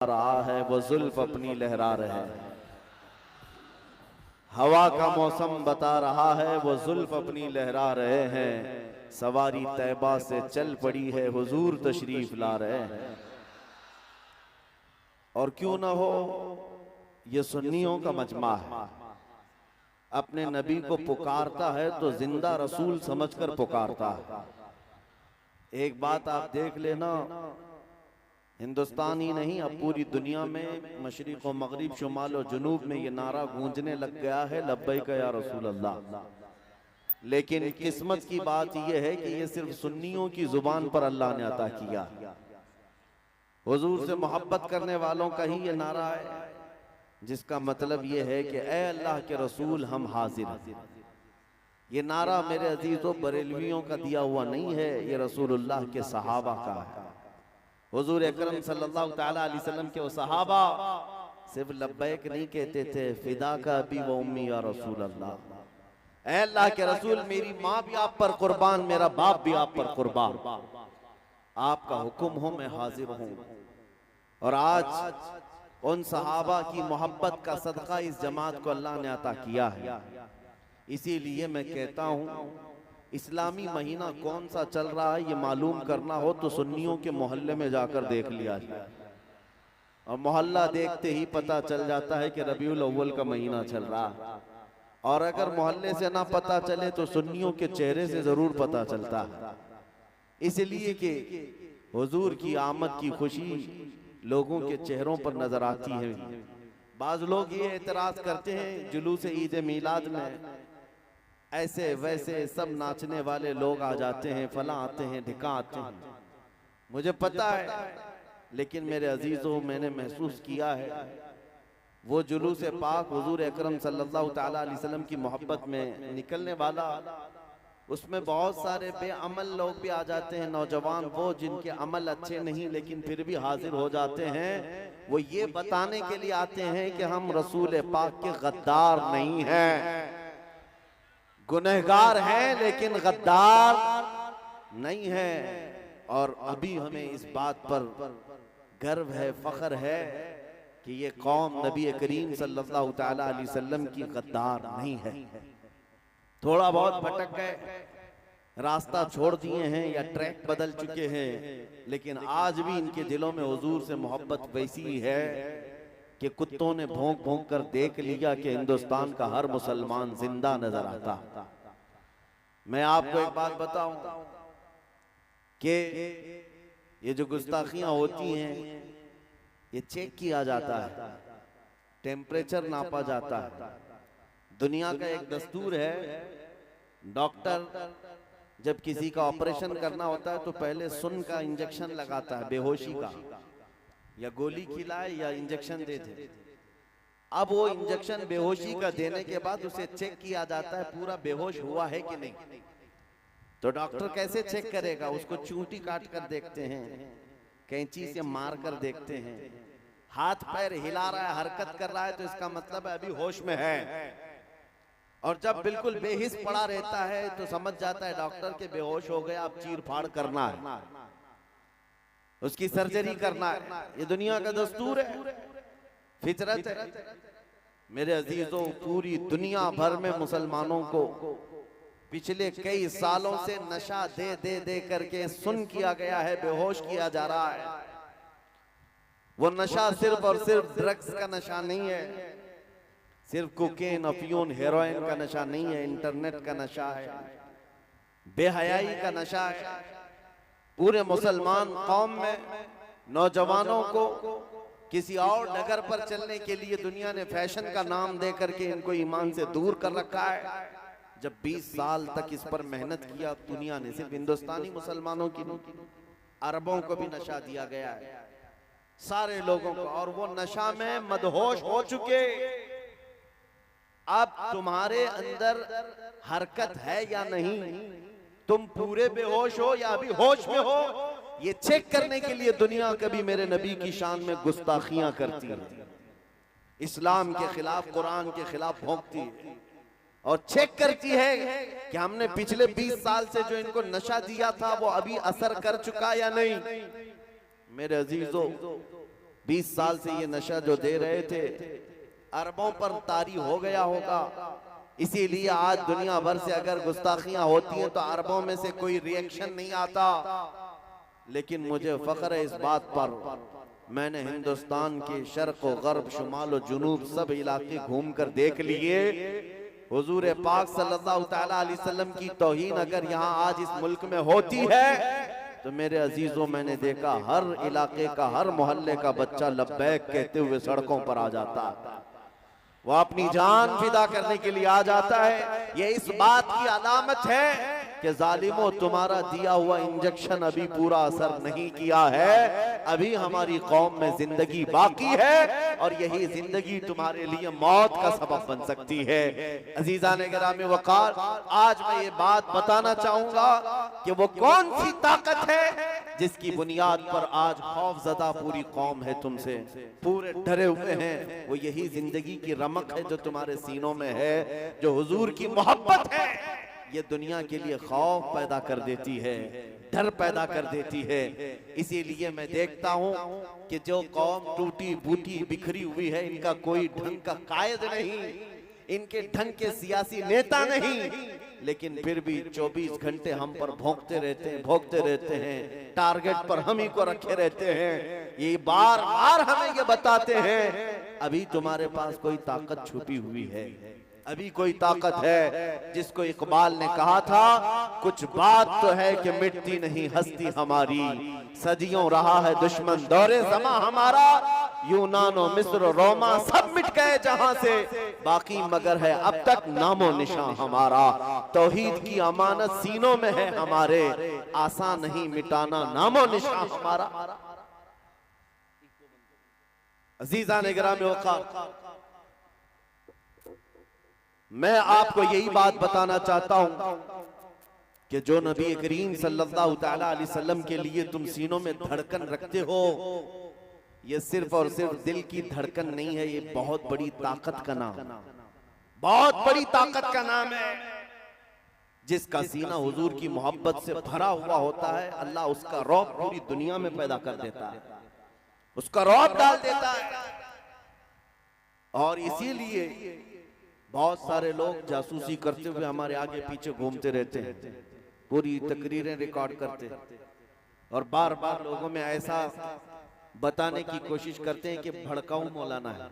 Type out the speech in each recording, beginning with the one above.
रहा है वो जुल्फ अपनी लहरा रहे हैं। हवा का मौसम बता रहा है वो जुल्फ अपनी लहरा रहे हैं। सवारी तैबा से चल पड़ी है हुजूर तशरीफ ला रहे हैं। और क्यों ना हो, ये सुन्नियों का मजमा है, अपने नबी को पुकारता है तो जिंदा रसूल समझकर पुकारता है। एक बात आप देख लेना, हिंदुस्तान ही नहीं अब पूरी दुनिया में मशरिक व मगरिब शुमाल और जुनूब में ये नारा गूंजने लग गया है, लब्बैक या रसूल अल्लाह। लेकिन किस्मत की बात यह है कि ये सिर्फ सुन्नियों की जुबान पर अल्लाह ने अता किया। हुजूर से मोहब्बत करने वालों का ही ये नारा है, जिसका मतलब ये है कि ए अल्लाह के रसूल हम हाजिर हैं। ये नारा मेरे अजीजों बरेलवियों का दिया हुआ नहीं है, ये रसूलुल्लाह के सहाबा का है। हुजूर अकरम सल्लल्लाहु तआला अलैहि वसल्लम के वो सहाबा सिर्फ लब्बैक नहीं कहते थे, फिदा का अबी व उम्मी या रसूल अल्लाह। ऐ अल्लाह के रसूल, मेरी माँ भी आप पर कुर्बान, मेरा बाप भी आप पर कुर्बान, आपका हुक्म हो मैं हाजिर हूँ। और आज उन सहाबा की मोहब्बत का सदका इस जमात को अल्लाह ने अता किया है। इसीलिए मैं कहता हूँ, इस्लामी महीना कौन सा चल रहा है ये मालूम करना हो तो सुन्नियों के मोहल्ले में जाकर देख लिया जाए, और मोहल्ला देखते ही पता चल जाता है कि रबीउल अव्वल का महीना चल रहा है। और अगर मोहल्ले से ना पता चले तो सुन्नियों के चेहरे से जरूर पता चलता है। इसलिए कि हुजूर की आमद की खुशी लोगों के चेहरों पर नजर आती है। बाज लोग ये एतराज करते हैं जुलूस ईद मीलाद में ऐसे वैसे सब नाचने वाले लोग आ जाते हैं, फला आते हैं, ढिका आते हैं। मुझे पता है, लेकिन मेरे अजीजों मैंने महसूस किया है वो जुलूस पाक हुजूर अकरम सल्लल्लाहु तआला अलैहि वसल्लम की मोहब्बत में निकलने वाला, उसमें बहुत सारे बेअमल लोग भी आ जाते हैं, नौजवान वो जिनके अमल अच्छे नहीं लेकिन फिर भी हाजिर हो जाते हैं। वो ये बताने के लिए आते हैं कि हम रसूल पाक के गद्दार नहीं हैं, गुनहगार हैं लेकिन गद्दार नहीं है। और अभी हमें इस बात पर गर्व है, फख्र है कि ये कौम नबी करीम सल्लल्लाहु तआला अलैहि वसल्लम की गद्दार नहीं है। थोड़ा बहुत भटक गए, रास्ता छोड़ दिए हैं या ट्रैक बदल चुके हैं, लेकिन आज भी इनके दिलों में हुजूर से मोहब्बत वैसी है कि कुत्तों ने भौंक भौंक कर देख लिया कि हिंदुस्तान का हर मुसलमान जिंदा नजर आता। मैं आपको एक बात बताऊं कि ये जो गुस्ताखियां होती हैं ये चेक किया जाता है, टेम्परेचर नापा जाता है। दुनिया का एक दस्तूर है, डॉक्टर जब किसी का ऑपरेशन करना होता है तो पहले सुन का इंजेक्शन लगाता है, बेहोशी का, या गोली खिलाए या इंजेक्शन दे दे। अब वो इंजेक्शन बेहोशी का देने के बाद उसे चेक किया जाता है पूरा बेहोश हुआ है कि नहीं। तो डॉक्टर कैसे चेक करेगा? उसको चूंटी काट कर देखते हैं, कैंची से मार कर देखते हैं, हाथ पैर हिला रहा है, हरकत कर रहा है तो इसका मतलब है अभी होश में है। और जब बिल्कुल बेहिस पड़ा रहता है तो समझ जाता है डॉक्टर के बेहोश हो गया, अब चीर फाड़ करना है, उसकी सर्जरी करना है। ये दुनिया का दस्तूर है, फितरत है। मेरे अजीजों, पूरी दुनिया भर में मुसलमानों को पिछले कई सालों से नशा दे दे दे करके सुन किया गया है, बेहोश किया जा रहा है। वो नशा सिर्फ और सिर्फ ड्रग्स का नशा नहीं है, सिर्फ कोकेन, अफीम, हेरोइन का नशा नहीं है, इंटरनेट का नशा है, बेहयाई का नशा है। पूरे मुसलमान कौम में नौजवानों को किसी और डगर पर चलने के लिए दुनिया ने फैशन का नाम दे करके इनको ईमान से दूर कर रखा है। जब 20 साल तक इस पर मेहनत किया दुनिया ने, सिर्फ हिंदुस्तानी मुसलमानों की नहीं, अरबों को भी नशा दिया गया है, सारे लोगों को, और वो नशा में मदहोश हो चुके। अब तुम्हारे अंदर हरकत है या नहीं, तुम पूरे बेहोश हो या अभी होश में हो, ये चेक करने के लिए दुनिया कभी मेरे नबी की शान में गुस्ताखियां करती है, इस्लाम के खिलाफ, कुरान के खिलाफ भौंकती है, और चेक करती है कि हमने पिछले 20 साल से जो इनको नशा दिया था वो अभी असर कर चुका या नहीं। मेरे अजीजों, 20 साल से ये नशा जो दे रहे थे अरबों पर तारी हो गया होगा, इसीलिए आज दुनिया भर से अगर गुस्ताखियां होती हैं तो अरबों में से कोई रिएक्शन नहीं आता। लेकिन मुझे फख्र है इस बात पर, मैंने हिंदुस्तान के शर्क व गर्ब, शुमाल व जुनूब सब इलाके घूम कर देख लिए। हुजूर पाक सल्लल्लाहु तआला अलैहि वसल्लम की तौहीन अगर यहाँ आज इस मुल्क में होती है तो मेरे अजीजों मैंने देखा हर इलाके का, हर मोहल्ले का बच्चा लब्बैक कहते हुए सड़कों पर आ जाता है, वो अपनी जान फिदा करने के लिए आ जाता है। ये इस बात की अलामत है कि जालिमों तुम्हारा दिया हुआ इंजेक्शन अभी पूरा असर नहीं किया है, अभी हमारी कौम में जिंदगी बाकी है और यही जिंदगी तुम्हारे लिए मौत का सबब बन सकती है। अजीजान गिरामी वक़ार, आज मैं ये बात बताना चाहूंगा कि वो कौन सी ताकत है जिसकी बुनियाद पर आज खौफजदा पूरी कौम है, तुमसे पूरे डरे हुए हैं। वो यही जिंदगी की रमक है जो तुम्हारे सीनों में है, जो हुजूर की मोहब्बत है। ये दुनिया के लिए खौफ पैदा कर देती है, डर पैदा कर देती है। इसीलिए मैं देखता हूँ कि जो कौम टूटी बूटी बिखरी हुई है, इनका कोई ढंग का कायद नहीं, इनके ढंग के सियासी नेता नहीं, लेकिन फिर भी 24 घंटे हम पर भोंकते रहते हैं, टारगेट पर हम ही को रखे रहते हैं। ये बार बार हमें ये बताते हैं अभी तुम्हारे पास कोई ताकत छुपी हुई है, अभी कोई ताकत है। जिसको इकबाल ने कहा था, कुछ बात तो है कि मिटती नहीं हस्ती हमारी, सदियों रहा है दुश्मन दौरे ज़मा हमारा, यूनानो मिस्र रोमा सब मिट गए जहां से, बाकी मगर है अब तक नामो निशान हमारा। तौहीद की अमानत सीनों में है हमारे, आसान नहीं मिटाना नामो निशान हमारा। अजीज़ान गिरामी वक़ार, मैं आपको यही बात बताना चाहता हूं कि जो नबी करीम सल्लल्लाहु तआला अलैहि वसल्लम के लिए तुम सीनों में धड़कन रखते हो, ये सिर्फ और सिर्फ दिल की धड़कन नहीं है, ये बहुत बड़ी ताकत का नाम, बहुत बड़ी ताकत का नाम है। जिसका सीना हुजूर की मोहब्बत से भरा हुआ होता है, अल्लाह उसका रौब पूरी दुनिया में पैदा कर देता है, उसका रौब डाल देता है। और इसीलिए बहुत सारे लोग जासूसी करते हुए हमारे आगे पीछे घूमते रहते हैं, पूरी तकरीरें रिकॉर्ड करते हैं और बार बार लोगों में ऐसा बताने की कोशिश करते हैं कि भड़काऊ मौलाना है,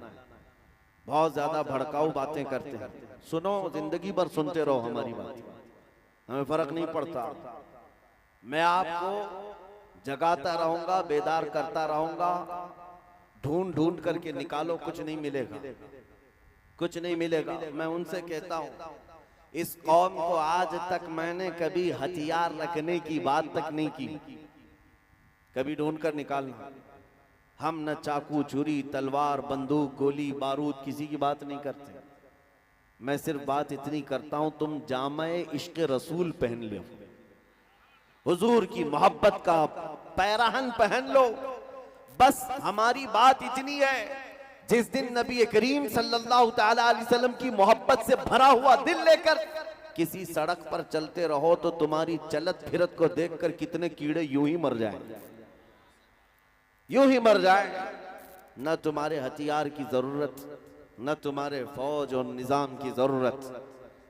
बहुत ज्यादा भड़काऊ बातें करते हैं। सुनो, जिंदगी भर सुनते रहो हमारी बात, हमें फर्क नहीं पड़ता। मैं आपको जगाता रहूंगा, बेदार करता रहूंगा, ढूंढ ढूंढ करके निकालो, कुछ नहीं मिलेगा, कुछ नहीं मिलेगा। मैं उनसे कहता हूं, इस कौम को आज तक मैंने कभी हथियार रखने की बात तक नहीं की, कभी ढूंढ कर निकालना। हम न चाकू छुरी तलवार बंदूक गोली बारूद किसी की बात नहीं करते। मैं सिर्फ बात इतनी करता हूं, तुम जामे इश्क रसूल पहन लो, हुजूर की मोहब्बत का पैराहन पहन लो, बस हमारी बात इतनी है। जिस दिन नबी करीम सल्लल्लाहु तआला अलैहि वसल्लम की मोहब्बत से भरा हुआ दिल लेकर किसी सड़क पर चलते रहो तो तुम्हारी चलत फिरत को देखकर कितने कीड़े यूं ही मर जाएं, यूं ही मर जाए। न तुम्हारे हथियार की जरूरत, न तुम्हारे फौज और निजाम की जरूरत,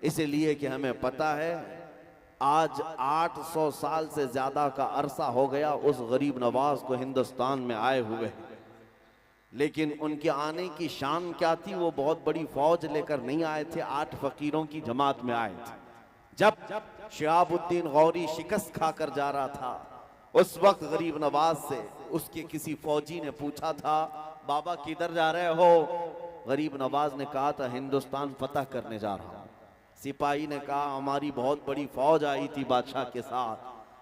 इसलिए कि हमें पता है आज 800 साल से ज्यादा का अरसा हो गया उस गरीब नवाज को हिंदुस्तान में आए हुए, लेकिन उनके आने की शान क्या थी? वो बहुत बड़ी फौज लेकर नहीं आए थे, 8 फकीरों की जमात में आए थे। जब शिहाबुद्दीन गौरी शिकस्त खाकर जा रहा था, उस वक्त गरीब नवाज से उसके किसी फौजी ने पूछा था, बाबा किधर जा रहे हो? गरीब नवाज ने कहा था, हिंदुस्तान फतह करने जा रहा हूं। सिपाही ने कहा, हमारी बहुत बड़ी फौज आई थी बादशाह के साथ,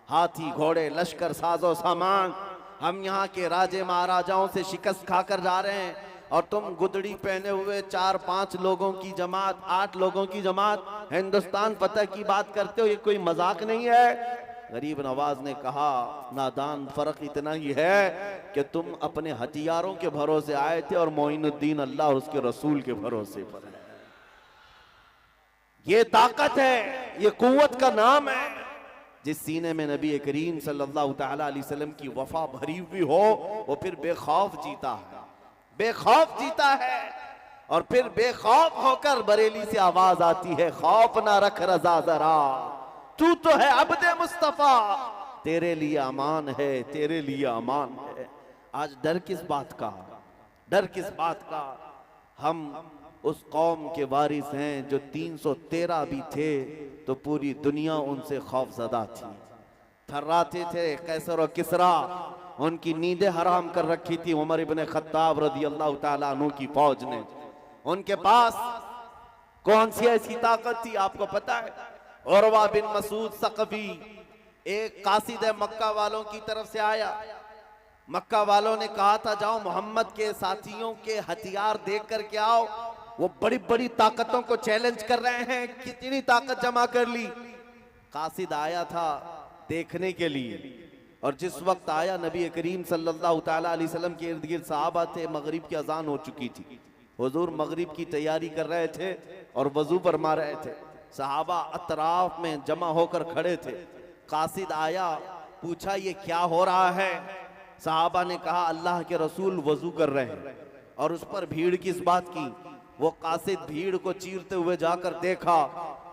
हाथी घोड़े लश्कर साजो सामान, हम यहाँ के राजे महाराजाओं से शिकस्त खाकर जा रहे हैं और तुम गुदड़ी पहने हुए 4-5 लोगों की जमात, 8 लोगों की जमात हिंदुस्तान फतह की बात करते हो, ये कोई मजाक नहीं है। गरीब नवाज ने कहा, नादान, फर्क इतना ही है कि तुम अपने हथियारों के भरोसे आए थे और मोइनुद्दीन अल्लाह और उसके रसूल के भरोसे पर है। ये ताकत है, ये कुव्वत का नाम है। जिस सीने में नबी करीम सल्लल्लाहु तआला अलैहि वसल्लम की वफा भरी हुई हो, वो फिर बेखौफ जीता है। बेखौफ जीता है। और फिर बेखौफ होकर बरेली से आवाज आती है, खौफ ना रख रजा जरा, तू तो है अब्दे मुस्तफा, तेरे लिए अमान है, तेरे लिए अमान है। आज डर किस बात का, डर किस बात का? हम उस कौम के वारिस हैं जो 313 भी थे तो पूरी दुनिया उनसे खौफजदा थी। थर्राते थे कैसर और किसरा, उनकी नींदें हराम कर रखी थी उमर इब्ने खत्ताब रज़ी अल्लाह ताला अन्हु की फौज ने। उनके पास कौन सी ऐसी ताकत थी आपको पता है? उरवा बिन मसूद सकफी एक कासिद मक्का वालों की तरफ से आया। मक्का वालों ने कहा था जाओ मोहम्मद के साथियों के हथियार देख कर के आओ, वो बड़ी बड़ी ताकतों को चैलेंज कर रहे हैं, कितनी ताकत जमा कर ली। कासिद आया था देखने के लिए, और जिस वक्त आया नबी करीम सल्लल्लाहु ताला अलैहि वसल्लम के इर्द गिर्द सहाबा थे, मगरिब की अजान हो चुकी थी। हुजूर मगरिब की तैयारी कर रहे थे और वजू फरमा रहे थे। सहाबा अतराफ में जमा होकर खड़े थे। कासिद आया, पूछा ये क्या हो रहा है? सहाबा ने कहा अल्लाह के रसूल वजू कर रहे हैं। और उस पर भीड़ किस बात की? वो कासिद भीड़ को चीरते हुए जाकर देखा,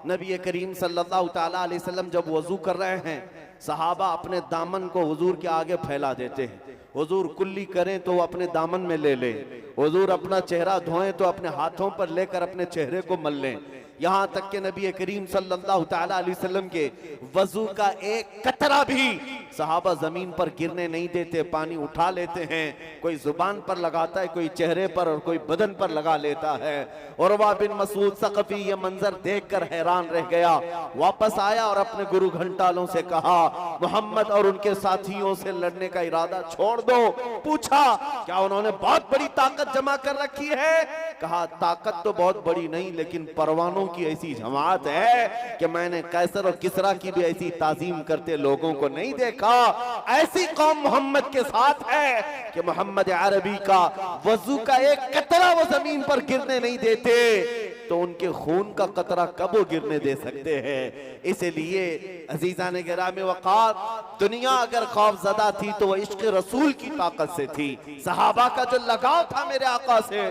नबी करीम सल्लल्लाहु ताला अलैहि वसल्लम जब वजू कर रहे हैं, सहाबा अपने दामन को हुजूर के आगे फैला देते हैं। हुजूर कुल्ली करें तो अपने दामन में ले लें, हुजूर अपना चेहरा धोएं तो अपने हाथों पर लेकर अपने चेहरे को मल लें। यहाँ तक के नबी करीम सल्लल्लाहु ताला अलैहि वसल्लम के वजू का एक कतरा भी सहाबा जमीन पर गिरने नहीं देते, पानी उठा लेते हैं। कोई जुबान पर लगाता है, कोई चेहरे पर और कोई बदन पर लगा लेता है। उरवा बिन मसूद सकफी ये मंजर देखकर हैरान रह गया। वापस आया और अपने गुरु घंटालों से कहा मोहम्मद और उनके साथियों से लड़ने का इरादा छोड़ दो। पूछा क्या उन्होंने बहुत बड़ी ताकत जमा कर रखी है? कहा ताकत तो बहुत बड़ी नहीं, लेकिन परवानों की ऐसी जमात है कि मैंने कैसर और किसरा की भी ऐसी ताजीम करते लोगों को नहीं देखा। ऐसी कौम मोहम्मद के साथ है कि मोहम्मद अरबी का वजू का एक कतरा वो जमीन पर गिरने नहीं देते, तो उनके खून का कतरा कब वो गिरने दे सकते हैं? इसलिए अजीजान गिरामी वक़ार, दुनिया अगर खौफजदा थी तो वह इश्क रसूल की ताकत से थी। सहाबा का जो लगाव था मेरे आका से,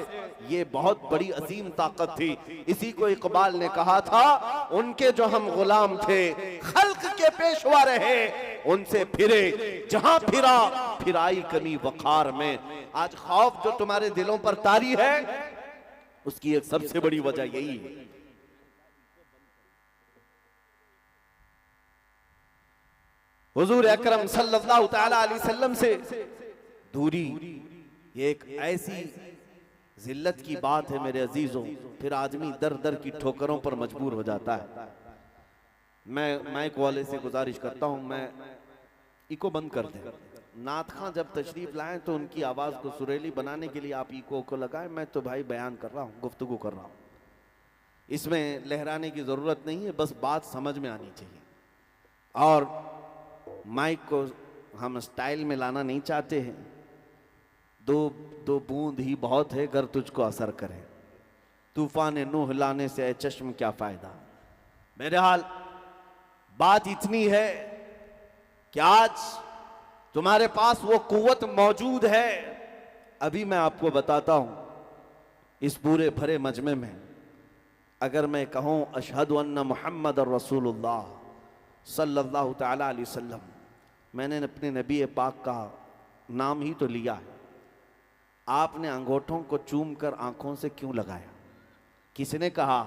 ये बहुत बड़ी अजीम ताकत थी। इसी को इकबाल ने कहा था, उनके जो हम गुलाम थे खल्क के पेशवा रहे, उनसे फिरे जहां फिरा फिराई कमी वखार में। आज खौफ जो तुम्हारे दिलों पर तारी है, उसकी एक सबसे बड़ी वजह यही है। हुजूर अकरम सल्लल्लाहु ताला अलैहि वसल्लम से दूरी, ये एक ऐसी जिल्लत की बात है मेरे अजीजों। फिर आदमी दर दर की ठोकरों पर मजबूर हो जाता है। मैं माइक वाले से गुजारिश करता हूं, मैं इको बंद कर दें। नात खां जब तशरीफ लाएं तो उनकी आवाज को सुरीली बनाने के लिए आप इको को लगाएं। मैं तो भाई बयान कर रहा हूं, गुफ्तगू कर रहा हूं, इसमें लहराने की जरूरत नहीं है, बस बात समझ में आनी चाहिए। और माइक को हम स्टाइल में लाना नहीं चाहते हैं। दो बूंद ही बहुत है गर तुझको असर करे, तूफान नूह लाने से ऐ चश्म क्या फायदा। मेरे हाल बात इतनी है कि आज तुम्हारे पास वो कुव्वत मौजूद है। अभी मैं आपको बताता हूं, इस पूरे भरे मजमे में अगर मैं कहूं अशहदु अन्ना मुहम्मद रसूलुल्लाह सल्लल्लाहु ताला अलैहि वसल्लम, मैंने अपने नबी पाक का नाम ही तो लिया है। आपने अंगूठों को चूम कर आंखों से क्यों लगाया? किसने कहा?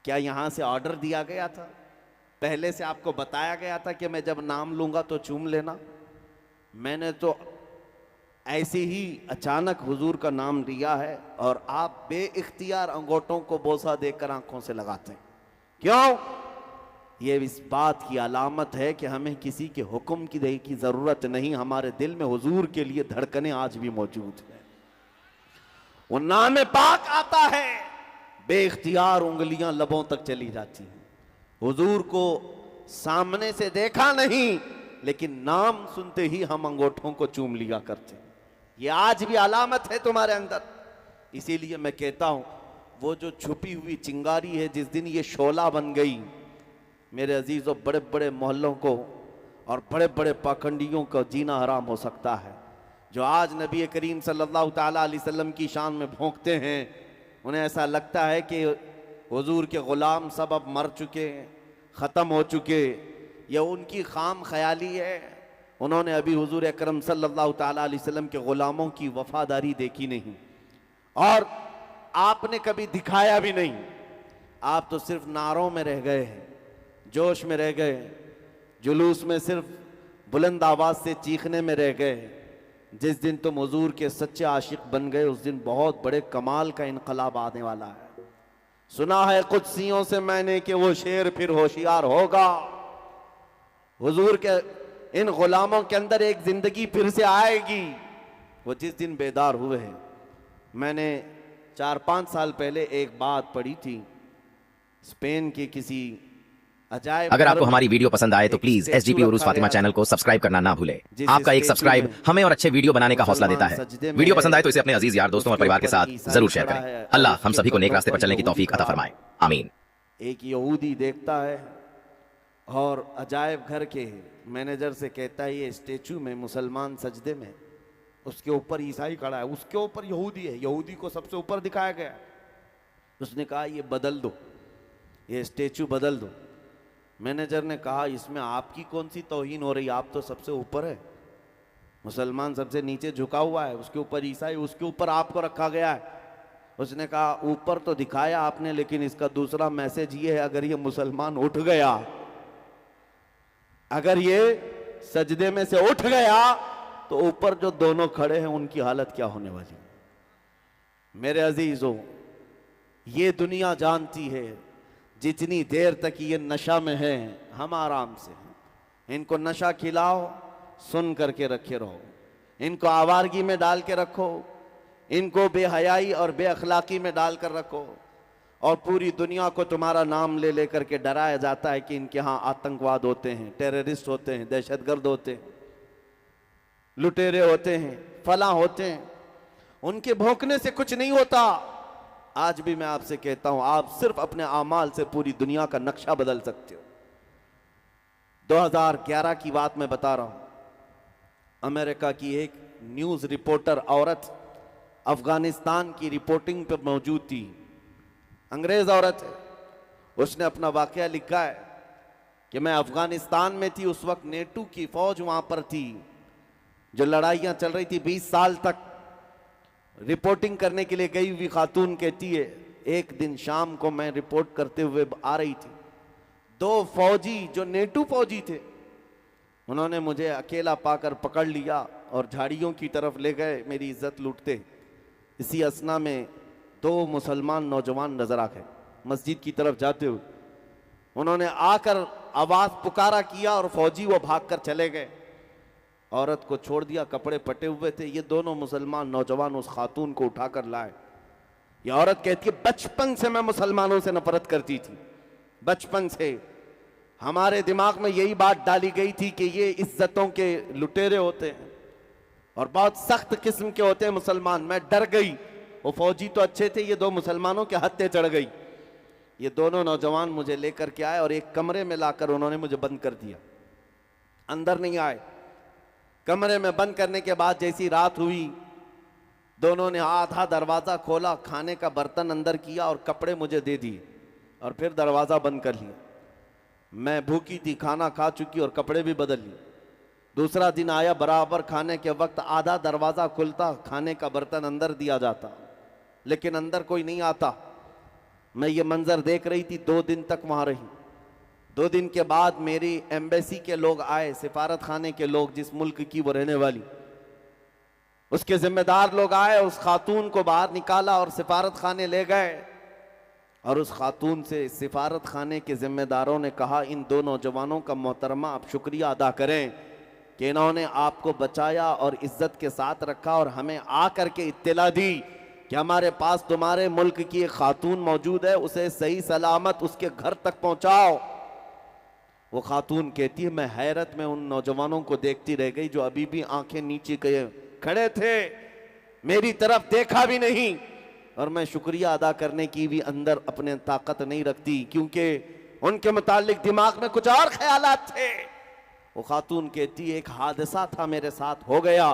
क्या यहां से ऑर्डर दिया गया था? पहले से आपको बताया गया था कि मैं जब नाम लूंगा तो चूम लेना? मैंने तो ऐसे ही अचानक हुजूर का नाम लिया है और आप बेइख्तियार अंगूठों को बोसा देकर आंखों से लगाते हैं। क्यों? ये इस बात की अलामत है कि हमें किसी के हुक्म की जरूरत नहीं, हमारे दिल में हुजूर के लिए धड़कनें आज भी मौजूद है। वो नाम पाक आता है, बेइख्तियार उंगलियां लबों तक चली जाती हैं। हुजूर को सामने से देखा नहीं, लेकिन नाम सुनते ही हम अंगूठों को चूम लिया करते हैं। ये आज भी अलामत है तुम्हारे अंदर। इसीलिए मैं कहता हूं, वो जो छुपी हुई चिंगारी है, जिस दिन ये शोला बन गई, मेरे अजीजों, बड़े बड़े मोहल्लों को और बड़े बड़े पाखंडियों को जीना हराम हो सकता है। जो आज नबी करीम सल्लल्लाहु ताला अलैहि वसल्लम की शान में भौंकते हैं, उन्हें ऐसा लगता है कि हुजूर के ग़ुलाम सब अब मर चुके, ख़त्म हो चुके। यह उनकी खाम ख्याली है। उन्होंने अभी हुजूर अकरम सल्लल्लाहु ताला अलैहि वसल्लम के ग़ुलामों की वफादारी देखी नहीं, और आपने कभी दिखाया भी नहीं। आप तो सिर्फ नारों में रह गए हैं, जोश में रह गए, जुलूस में सिर्फ बुलंद आवाज़ से चीखने में रह गए। जिस दिन तुम हुजूर के सच्चे आशिक बन गए, उस दिन बहुत बड़े कमाल का इनकलाब आने वाला है। सुना है कुदसियों से मैंने कि वो शेर फिर होशियार होगा। हुजूर के इन गुलामों के अंदर एक जिंदगी फिर से आएगी। वो जिस दिन बेदार हुए हैं, मैंने 4-5 साल पहले एक बात पढ़ी थी, स्पेन के किसी अजायब। अगर आपको हमारी वीडियो पसंद आए तो please SGP Urs Fatima channel को सब्सक्राइब करना ना भूले। आपका एक सब्सक्राइब हमें और अच्छे वीडियो बनाने का हौसला देता है। वीडियो पसंद आए तो इसे अपने अजीज यार दोस्तों और परिवार के साथ जरूर शेयर करें। अल्लाह हम सभी को नेक रास्ते पर चलने की तौफीक अता फरमाए, आमीन। एक यहूदी देखता है और अजायब घर के मैनेजर से कहता है, ये स्टेचू में मुसलमान सजदे में, उसके ऊपर ईसाई खड़ा है, उसके ऊपर यहूदी है, यहूदी को सबसे ऊपर दिखाया गया। उसने कहा ये बदल दो, ये स्टेचू बदल दो। मैनेजर ने कहा इसमें आपकी कौन सी तौहीन हो रही, आप तो सबसे ऊपर है, मुसलमान सबसे नीचे झुका हुआ है, उसके ऊपर ईसाई, उसके ऊपर आपको रखा गया है। उसने कहा ऊपर तो दिखाया आपने, लेकिन इसका दूसरा मैसेज ये है, अगर ये मुसलमान उठ गया, अगर ये सजदे में से उठ गया, तो ऊपर जो दोनों खड़े हैं उनकी हालत क्या होने वाली। मेरे अजीजों, ये दुनिया जानती है जितनी देर तक ये नशा में है हम आराम से हैं। इनको नशा खिलाओ, सुन करके रखे रहो, इनको आवारगी में डाल के रखो, इनको बेहयाई और बेअखलाकी में डाल कर रखो, और पूरी दुनिया को तुम्हारा नाम ले लेकर के डराया जाता है कि इनके यहाँ आतंकवाद होते हैं, टेररिस्ट होते हैं, दहशतगर्द होते हैं, लुटेरे होते हैं, फला होते हैं। उनके भौंकने से कुछ नहीं होता। आज भी मैं आपसे कहता हूं, आप सिर्फ अपने आमाल से पूरी दुनिया का नक्शा बदल सकते हो। 2011 की बात मैं बता रहा हूं। अमेरिका की एक न्यूज रिपोर्टर औरत अफगानिस्तान की रिपोर्टिंग पर मौजूद थी, अंग्रेज औरत है। उसने अपना वाकया लिखा है कि मैं अफगानिस्तान में थी, उस वक्त नेटो की फौज वहां पर थी, जो लड़ाइयां चल रही थी 20 साल तक। रिपोर्टिंग करने के लिए गई हुई खातून कहती है, एक दिन शाम को मैं रिपोर्ट करते हुए आ रही थी, 2 फौजी जो नेटो फौजी थे, उन्होंने मुझे अकेला पाकर पकड़ लिया और झाड़ियों की तरफ ले गए, मेरी इज्जत लूटते। इसी असना में 2 मुसलमान नौजवान नजर आ गए मस्जिद की तरफ जाते हुए। उन्होंने आकर आवाज पुकारा किया और फौजी वो भागकर चले गए। औरत को छोड़ दिया, कपड़े पटे हुए थे। ये दोनों मुसलमान नौजवान उस खातून को उठाकर लाए। ये औरत कहती है, बचपन से मैं मुसलमानों से नफरत करती थी, बचपन से हमारे दिमाग में यही बात डाली गई थी कि ये इज्जतों के लुटेरे होते हैं और बहुत सख्त किस्म के होते हैं मुसलमान। मैं डर गई, वो फौजी तो अच्छे थे, ये 2 मुसलमानों के हत्थे चढ़ गई। ये दोनों नौजवान मुझे लेकर के आए और एक कमरे में लाकर उन्होंने मुझे बंद कर दिया, अंदर नहीं आए। कमरे में बंद करने के बाद जैसी रात हुई, दोनों ने आधा दरवाज़ा खोला, खाने का बर्तन अंदर किया और कपड़े मुझे दे दिए और फिर दरवाज़ा बंद कर लिया। मैं भूखी थी, खाना खा चुकी और कपड़े भी बदल लिए। दूसरा दिन आया, बराबर खाने के वक्त आधा दरवाज़ा खुलता, खाने का बर्तन अंदर दिया जाता, लेकिन अंदर कोई नहीं आता। मैं ये मंजर देख रही थी, 2 दिन तक वहाँ रही। 2 दिन के बाद मेरी एम्बेसी के लोग आए, सिफारत खाने के लोग, जिस मुल्क की वो रहने वाली, उसके जिम्मेदार लोग आए, उस खातून को बाहर निकाला और सिफारत खाने ले गए। और उस खातून से सिफारत खाने के जिम्मेदारों ने कहा, इन 2 नौजवानों का मोहतरमा आप शुक्रिया अदा करें कि इन्होंने आपको बचाया और इज्जत के साथ रखा और हमें आकर के इत्तला दी कि हमारे पास तुम्हारे मुल्क की एक खातून मौजूद है, उसे सही सलामत उसके घर तक पहुंचाओ। वो खातून कहती है, मैं हैरत में उन नौजवानों को देखती रह गई जो अभी भी आंखें नीचे किए खड़े थे, मेरी तरफ देखा भी नहीं, और मैं शुक्रिया अदा करने की भी अंदर अपने ताकत नहीं रखती, क्योंकि उनके मुतालिक दिमाग में कुछ और ख्यालात थे। वो खातून कहती है, एक हादसा था मेरे साथ हो गया,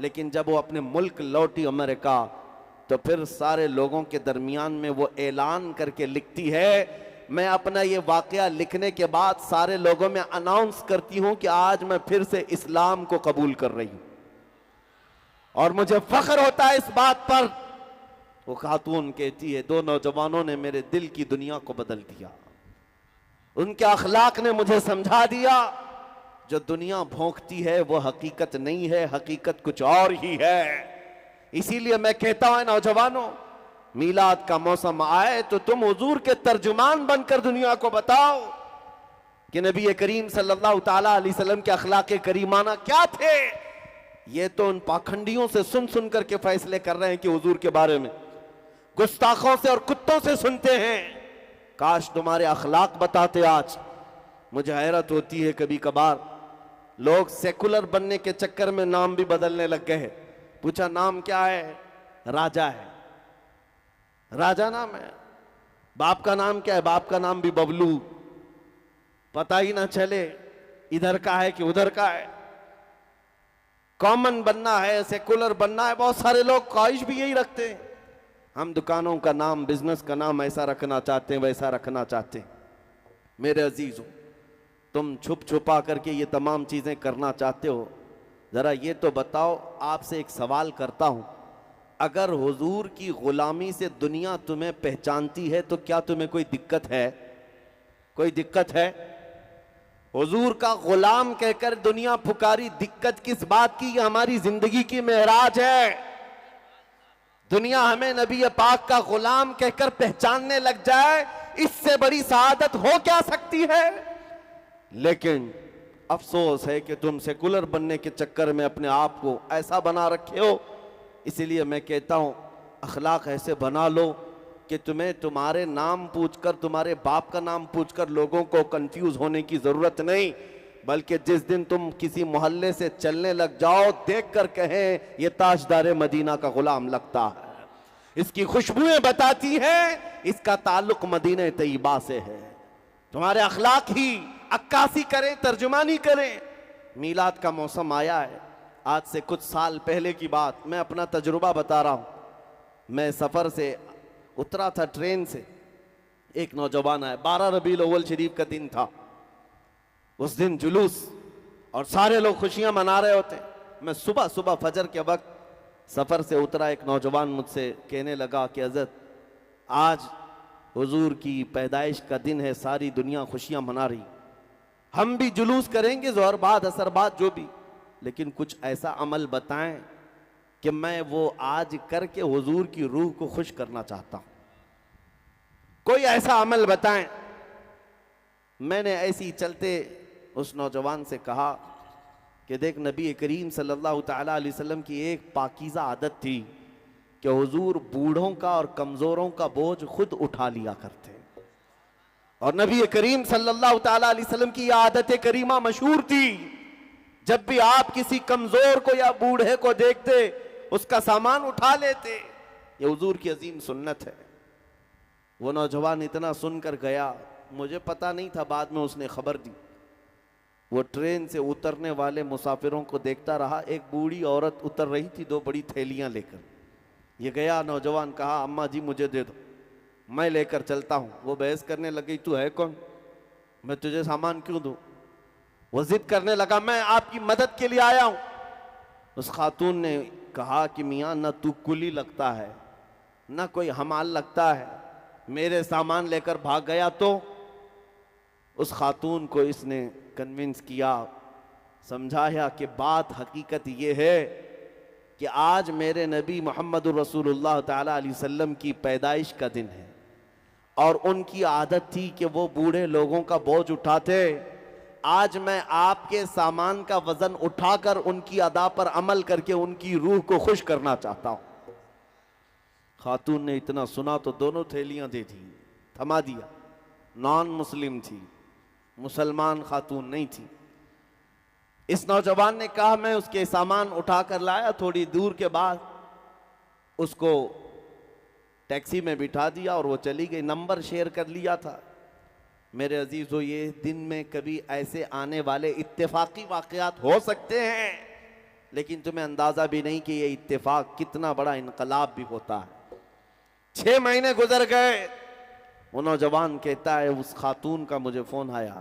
लेकिन जब वो अपने मुल्क लौटी अमेरिका तो फिर सारे लोगों के दरमियान में वो ऐलान करके लिखती है, मैं अपना ये वाकया लिखने के बाद सारे लोगों में अनाउंस करती हूं कि आज मैं फिर से इस्लाम को कबूल कर रही हूं और मुझे फख्र होता है इस बात पर। वो खातून कहती है, 2 नौजवानों ने मेरे दिल की दुनिया को बदल दिया, उनके अखलाक ने मुझे समझा दिया जो दुनिया भोंकती है वो हकीकत नहीं है, हकीकत कुछ और ही है। इसीलिए मैं कहता हूं नौजवानों, मीलाद का मौसम आए तो तुम हुजूर के तर्जुमान बनकर दुनिया को बताओ कि नबी करीम सल्लल्लाहु ताला अलैहि वसल्लम के अखलाक करीमाना क्या थे। ये तो उन पाखंडियों से सुन सुन करके फैसले कर रहे हैं कि हुजूर के बारे में, गुस्ताखों से और कुत्तों से सुनते हैं। काश तुम्हारे अखलाक बताते। आज मुझे हैरत होती है, कभी कभार लोग सेकुलर बनने के चक्कर में नाम भी बदलने लग गए हैं। पूछा नाम क्या है? राजा है। राजा नाम है। बाप का नाम क्या है? बाप का नाम भी बबलू। पता ही ना चले इधर का है कि उधर का है। कॉमन बनना है, सेकुलर बनना है। बहुत सारे लोग ख्वाहिश भी यही रखते हैं, हम दुकानों का नाम, बिजनेस का नाम ऐसा रखना चाहते हैं, वैसा रखना चाहते हैं। मेरे अजीजों, तुम छुप छुपा करके ये तमाम चीजें करना चाहते हो, जरा ये तो बताओ, आपसे एक सवाल करता हूं, अगर हुजूर की गुलामी से दुनिया तुम्हें पहचानती है तो क्या तुम्हें कोई दिक्कत है? कोई दिक्कत है? हुजूर का गुलाम कहकर दुनिया पुकारी, दिक्कत किस बात की? ये हमारी जिंदगी की मेराज है। दुनिया हमें नबी पाक का गुलाम कहकर पहचानने लग जाए, इससे बड़ी सआदत हो क्या सकती है? लेकिन अफसोस है कि तुम सेकुलर बनने के चक्कर में अपने आप को ऐसा बना रखे हो। इसीलिए मैं कहता हूं, अखलाक ऐसे बना लो कि तुम्हें तुम्हारे नाम पूछकर, तुम्हारे बाप का नाम पूछकर लोगों को कंफ्यूज होने की जरूरत नहीं, बल्कि जिस दिन तुम किसी मोहल्ले से चलने लग जाओ, देखकर कहें ये ताजदार मदीना का गुलाम लगता है, इसकी खुशबुएं बताती हैं इसका ताल्लुक मदीने तैयबा से है। तुम्हारे अखलाक ही अक्कासी करें, तर्जुमानी करें। मीलाद का मौसम आया है। आज से कुछ साल पहले की बात, मैं अपना तजुर्बा बता रहा हूं। मैं सफर से उतरा था ट्रेन से, एक नौजवान आया। 12 रबीउल अव्वल शरीफ का दिन था। उस दिन जुलूस और सारे लोग खुशियां मना रहे होते। मैं सुबह सुबह फजर के वक्त सफर से उतरा। एक नौजवान मुझसे कहने लगा कि हज़रत, आज हुजूर की पैदाइश का दिन है, सारी दुनिया खुशियां मना रही, हम भी जुलूस करेंगे, ज़ोहर बाद असर बाद जो भी, लेकिन कुछ ऐसा अमल बताएं कि मैं वो आज करके हुजूर की रूह को खुश करना चाहता हूं। कोई ऐसा अमल बताएं। मैंने ऐसी चलते उस नौजवान से कहा कि देख, नबी करीम सल्लल्लाहु ताला अलैहि वसल्लम की एक पाकीज़ा आदत थी कि हुजूर बूढ़ों का और कमज़ोरों का बोझ खुद उठा लिया करते। और नबी करीम सल्लल्लाहु ताला अलैहि वसल्लम की यह आदत करीमा मशहूर थी, जब भी आप किसी कमजोर को या बूढ़े को देखते उसका सामान उठा लेते। ये हुजूर की अजीम सुन्नत है। वो नौजवान इतना सुनकर गया, मुझे पता नहीं था, बाद में उसने खबर दी। वो ट्रेन से उतरने वाले मुसाफिरों को देखता रहा। एक बूढ़ी औरत उतर रही थी 2 बड़ी थैलियां लेकर। ये गया, नौजवान कहा, अम्मा जी मुझे दे दो, मैं लेकर चलता हूं। वो बहस करने लगी, तू है कौन, मैं तुझे सामान क्यों दूं? वो जिद करने लगा, मैं आपकी मदद के लिए आया हूं। उस खातून ने कहा कि मियाँ, ना तू कुली लगता है ना कोई हमाल लगता है, मेरे सामान लेकर भाग गया। तो उस खातून को इसने कन्विंस किया, समझाया कि बात हकीकत ये है कि आज मेरे नबी मोहम्मद रसूलुल्लाह ताला अलैहि वसल्लम की पैदाइश का दिन है और उनकी आदत थी कि वो बूढ़े लोगों का बोझ उठाते। आज मैं आपके सामान का वजन उठाकर उनकी अदा पर अमल करके उनकी रूह को खुश करना चाहता हूं। खातून ने इतना सुना तो दोनों थैलियां दे दी, थमा दिया। नॉन मुस्लिम थी, मुसलमान खातून नहीं थी। इस नौजवान ने कहा, मैं उसके सामान उठाकर लाया। थोड़ी दूर के बाद उसको टैक्सी में बिठा दिया और वो चली गई। नंबर शेयर कर लिया था। मेरे अजीजों, ये दिन में कभी ऐसे आने वाले इत्तेफाकी वाकयात हो सकते हैं लेकिन तुम्हें अंदाजा भी नहीं कि ये इत्तेफाक कितना बड़ा इनकलाब भी होता है। 6 महीने गुजर गए, वो नौजवान कहता है, उस खातून का मुझे फोन आया,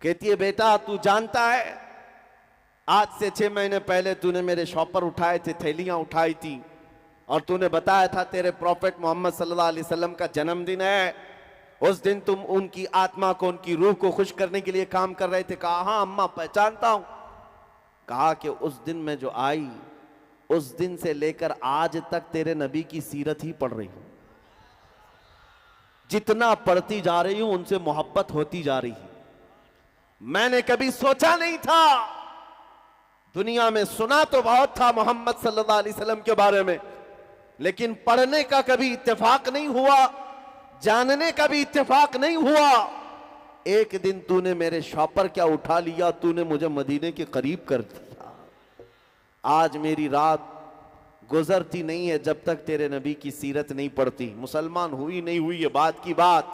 कहती है बेटा तू जानता है आज से 6 महीने पहले तूने मेरे शॉपर उठाए थे, थैलियां उठाई थी और तूने बताया था तेरे प्रॉफेट मोहम्मद सल्लल्लाहु अलैहि वसल्लम का जन्मदिन है, उस दिन तुम उनकी आत्मा को, उनकी रूह को खुश करने के लिए काम कर रहे थे। कहा हाँ अम्मा पहचानता हूं। कहा कि उस दिन मैं जो आई, उस दिन से लेकर आज तक तेरे नबी की सीरत ही पढ़ रही हूं, जितना पढ़ती जा रही हूं उनसे मोहब्बत होती जा रही है। मैंने कभी सोचा नहीं था, दुनिया में सुना तो बहुत था मोहम्मद सल्लल्लाहु अलैहि वसल्लम के बारे में, लेकिन पढ़ने का कभी इत्तेफाक नहीं हुआ, जानने का भी इत्तेफाक नहीं हुआ। एक दिन तूने मेरे शॉपर क्या उठा लिया, तूने मुझे मदीने के करीब कर दिया। आज मेरी रात गुजरती नहीं है जब तक तेरे नबी की सीरत नहीं पढ़ती। मुसलमान हुई नहीं हुई ये बात की बात,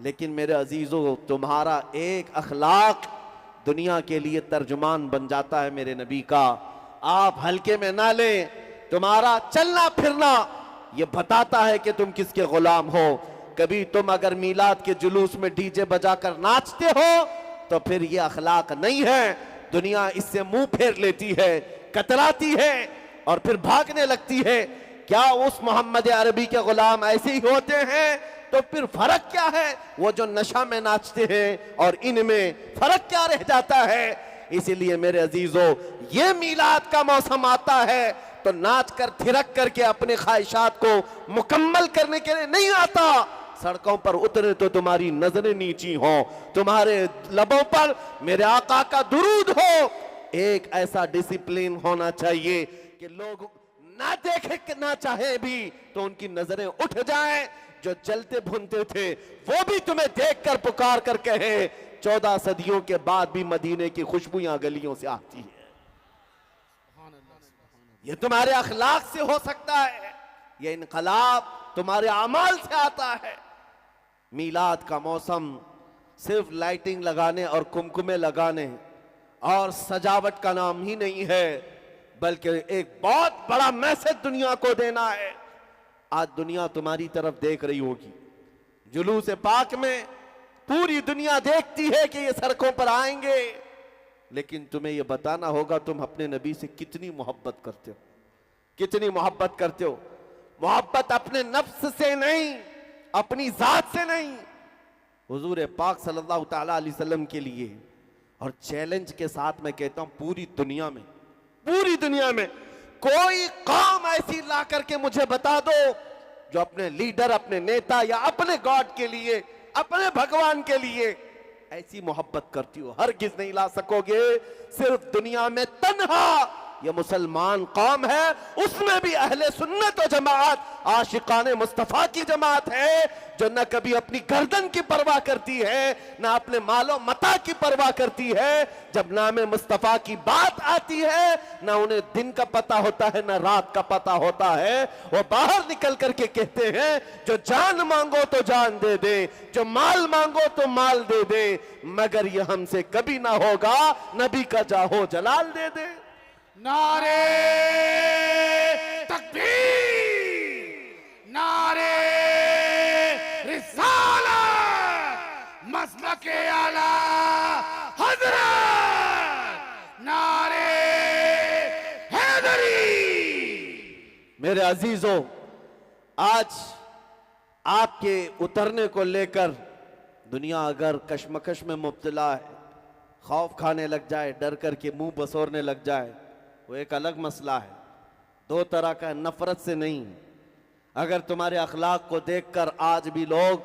लेकिन मेरे अजीजों तुम्हारा एक अखलाक दुनिया के लिए तर्जुमान बन जाता है मेरे नबी का। आप हल्के में ना लें, तुम्हारा चलना फिरना ये बताता है कि तुम किसके गुलाम हो। कभी तुम अगर मीलाद के जुलूस में डीजे बजाकर नाचते हो तो फिर ये अखलाक नहीं है। दुनिया इससे मुंह फेर लेती है, कतराती है और फिर भागने लगती है। क्या उस मोहम्मद अरबी के गुलाम ऐसे ही होते हैं? तो फिर फर्क क्या है? वो जो नशा में नाचते हैं और इनमें फर्क क्या रह जाता है? इसीलिए मेरे अजीजों, ये मीलाद का मौसम आता है तो नाच कर थिरक करके अपने ख्वाहिशात को मुकम्मल करने के लिए नहीं आता। सड़कों पर उतरे तो तुम्हारी नजरें नीची हो, तुम्हारे लबों पर मेरे आका का दुरूद हो। एक ऐसा डिसिप्लिन होना चाहिए कि लोग ना देखे कि ना चाहे भी तो उनकी नजरें उठ जाएं। जो जलते भुनते थे वो भी तुम्हें देखकर पुकार कर कहे 14 सदियों के बाद भी मदीने की खुशबुयां गलियों से आती है। ये तुम्हारे अखलाक से हो सकता है, ये इनकलाब तुम्हारे अमाल से आता है। मीलाद का मौसम सिर्फ लाइटिंग लगाने और कुमकुमे लगाने और सजावट का नाम ही नहीं है, बल्कि एक बहुत बड़ा मैसेज दुनिया को देना है। आज दुनिया तुम्हारी तरफ देख रही होगी, जुलूस पाक में पूरी दुनिया देखती है कि ये सड़कों पर आएंगे, लेकिन तुम्हें ये बताना होगा तुम अपने नबी से कितनी मोहब्बत करते हो, कितनी मोहब्बत करते हो। मोहब्बत अपने नफ्स से नहीं, अपनी जात से नहीं, हुजूर पाक सल्लल्लाहु ताला अलैहि वसल्लम के लिए। और चैलेंज के साथ मैं कहता हूं पूरी दुनिया में कोई कौम ऐसी ला करके मुझे बता दो जो अपने लीडर, अपने नेता या अपने गॉड के लिए, अपने भगवान के लिए ऐसी मोहब्बत करती हो। हरगिज नहीं ला सकोगे। सिर्फ दुनिया में तन्हा ये मुसलमान कौम है, उसमें भी अहले सुन्नत व जमात आशिकाने मुस्तफा की जमात है, जो न कभी अपनी गर्दन की परवाह करती है, न अपने मालो मता की परवाह करती है। जब नामे मुस्तफा की बात आती है, न उन्हें दिन का पता होता है न रात का पता होता है। वो बाहर निकल करके कहते हैं जो जान मांगो तो जान दे दे, जो माल मांगो तो माल दे दे, मगर ये हमसे कभी ना होगा नबी का जाहो जलाल दे दे। नारे तकबीर, नारे रिसालत, मसलके आला हजरत, नारे हैदरी। मेरे अजीजों, आज आपके उतरने को लेकर दुनिया अगर कश्मकश में मुब्तला है, खौफ खाने लग जाए, डर करके मुंह बसोरने लग जाए, वो एक अलग मसला है। दो तरह का, नफरत से नहीं। अगर तुम्हारे अखलाक को देखकर आज भी लोग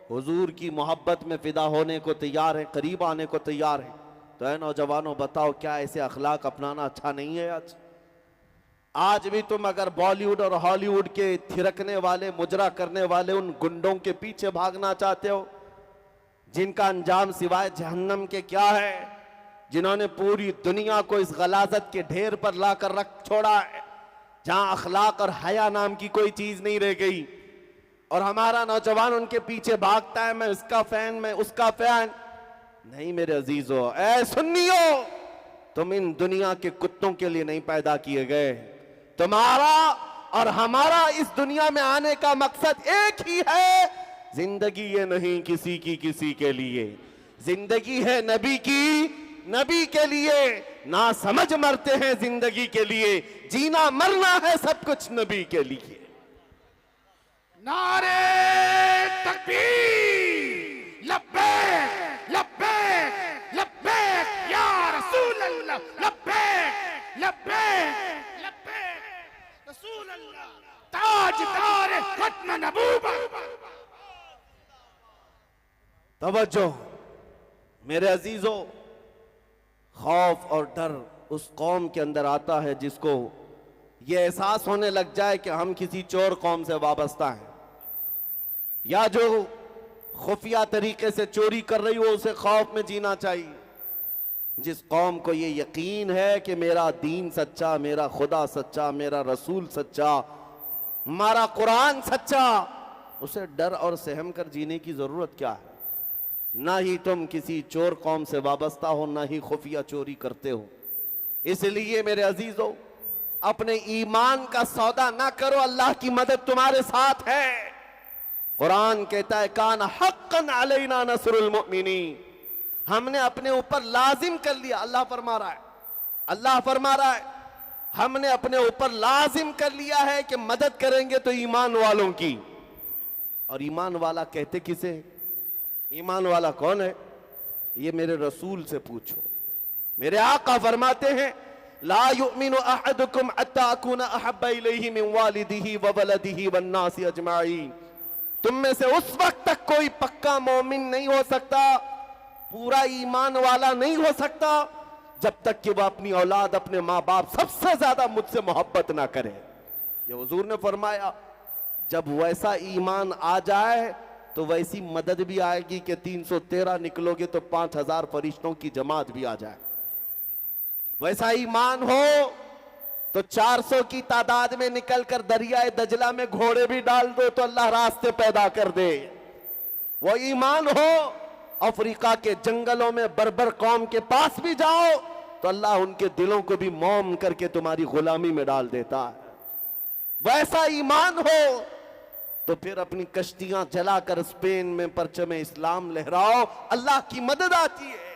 हुजूर की मोहब्बत में फिदा होने को तैयार हैं, करीब आने को तैयार हैं, तो ऐ नौजवानों बताओ क्या ऐसे अखलाक अपनाना अच्छा नहीं है? आज भी तुम अगर बॉलीवुड और हॉलीवुड के थिरकने वाले, मुजरा करने वाले उन गुंडों के पीछे भागना चाहते हो, जिनका अंजाम सिवाय जहन्नम के क्या है, जिन्होंने पूरी दुनिया को इस गलाजत के ढेर पर लाकर रख छोड़ा है, जहां अखलाक और हया नाम की कोई चीज नहीं रह गई, और हमारा नौजवान उनके पीछे भागता है, मैं इसका फैन, मैं उसका फैन। नहीं मेरे अजीजों, ऐ सुन्नियों, तुम इन दुनिया के कुत्तों के लिए नहीं पैदा किए गए। तुम्हारा और हमारा इस दुनिया में आने का मकसद एक ही है, जिंदगी ये नहीं किसी की किसी के लिए, जिंदगी है नबी की, नबी के लिए। ना समझ मरते हैं जिंदगी के लिए, जीना मरना है सब कुछ नबी के लिए। नारे तकबीर, लब्बैक लब्बैक लब्बैक या रसूल अल्लाह, लब्बैक लब्बैक लब्बैक रसूल अल्लाह, ताजदार खत्म नबूवत। तवज्जो मेरे अजीजों, खौफ और डर उस कौम के अंदर आता है जिसको ये एहसास होने लग जाए कि हम किसी चोर कौम से वाबस्ता हैं, या जो खुफिया तरीके से चोरी कर रही हो उसे खौफ में जीना चाहिए। जिस कौम को ये यकीन है कि मेरा दीन सच्चा, मेरा खुदा सच्चा, मेरा रसूल सच्चा, हमारा कुरान सच्चा, उसे डर और सहम कर जीने की जरूरत क्या है। ना ही तुम किसी चोर कौम से वाबस्ता हो, ना ही खुफिया चोरी करते हो। इसलिए मेरे अजीजों, अपने ईमान का सौदा ना करो, अल्लाह की मदद तुम्हारे साथ है। कुरान कहता है कान हक्कन अलैना नसरुल मुमिनीन, हमने अपने ऊपर लाजिम कर लिया। अल्लाह फरमा रहा है, अल्लाह फरमा रहा है, हमने अपने ऊपर लाजिम कर लिया है कि मदद करेंगे तो ईमान वालों की। और ईमान वाला कहते किसे? ईमान वाला कौन है? ये मेरे रसूल से पूछो। मेरे आका फरमाते हैं ला युमिनु अहदुकुम हत्ता अकूना अहब्बा इलैहि मिन वालिदिही व वलदिही वन नासी अजमाइन। तुम में से उस वक्त तक कोई पक्का मोमिन नहीं हो सकता, पूरा ईमान वाला नहीं हो सकता, जब तक कि वह अपनी औलाद, अपने माँ बाप सबसे ज्यादा मुझसे मोहब्बत ना करे। ये हुजूर ने फरमाया जब वैसा ईमान आ जाए तो वैसी मदद भी आएगी कि 313 निकलोगे तो 5000 फरिश्तों की जमात भी आ जाए। वैसा ईमान हो तो 400 की तादाद में निकलकर दरियाए दजला में घोड़े भी डाल दो तो अल्लाह रास्ते पैदा कर दे। वो ईमान हो अफ्रीका के जंगलों में बर्बर कौम के पास भी जाओ तो अल्लाह उनके दिलों को भी मौम करके तुम्हारी गुलामी में डाल देता है। वैसा ईमान हो तो फिर अपनी कश्तियां जलाकर स्पेन में परचम इस्लाम लहराओ, अल्लाह की मदद आती है।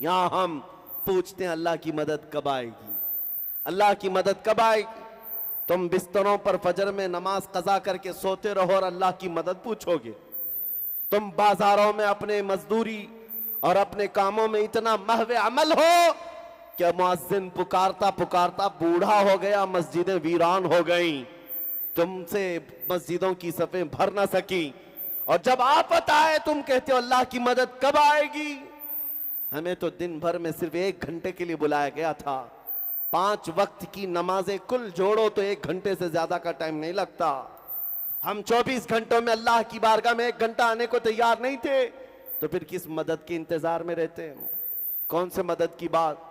यहां हम पूछते हैं अल्लाह की मदद कब आएगी, अल्लाह की मदद कब आएगी। तुम बिस्तरों पर फजर में नमाज कज़ा करके सोते रहो और अल्लाह की मदद पूछोगे। तुम बाजारों में अपने मजदूरी और अपने कामों में इतना महवे अमल हो कि मुअज्जिन पुकारता पुकारता बूढ़ा हो गया, मस्जिदें वीरान हो गईं, तुमसे मस्जिदों की सफ़ें भर ना सकी। और जब आफत आए तुम कहते हो अल्लाह की मदद कब आएगी। हमें तो दिन भर में सिर्फ 1 घंटे के लिए बुलाया गया था। 5 वक्त की नमाजें कुल जोड़ो तो 1 घंटे से ज्यादा का टाइम नहीं लगता। हम 24 घंटों में अल्लाह की बारगाह में 1 घंटा आने को तैयार नहीं थे, तो फिर किस मदद के इंतजार में रहते हैं? कौन से मदद की बात?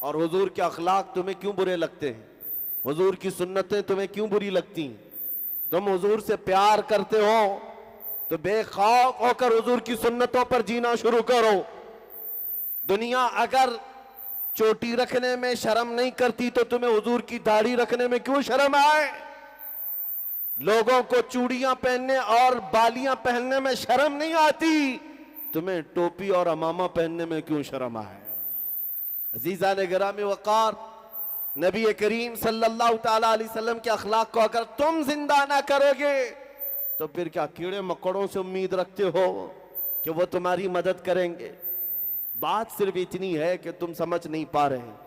और हुजूर के अखलाक तुम्हें क्यों बुरे लगते हैं? हुजूर की सुन्नतें तुम्हें क्यों बुरी लगती हैं? तुम हुजूर से प्यार करते हो तो बेखौफ होकर हुजूर की सुन्नतों पर जीना शुरू करो। दुनिया अगर चोटी रखने में शर्म नहीं करती तो तुम्हें हुजूर की दाढ़ी रखने में क्यों शर्म आए? लोगों को चूड़ियां पहनने और बालियां पहनने में शर्म नहीं आती, तुम्हें टोपी और अमामा पहनने में क्यों शर्म आए? अजीजा ने गिरामी वकार, नबी करीम सल्लल्लाहु ताला अलैहि वसल्लम के अखलाक को अगर तुम जिंदा ना करोगे तो फिर क्या कीड़े मकोड़ों से उम्मीद रखते हो कि वो तुम्हारी मदद करेंगे? बात सिर्फ इतनी है कि तुम समझ नहीं पा रहे हैं,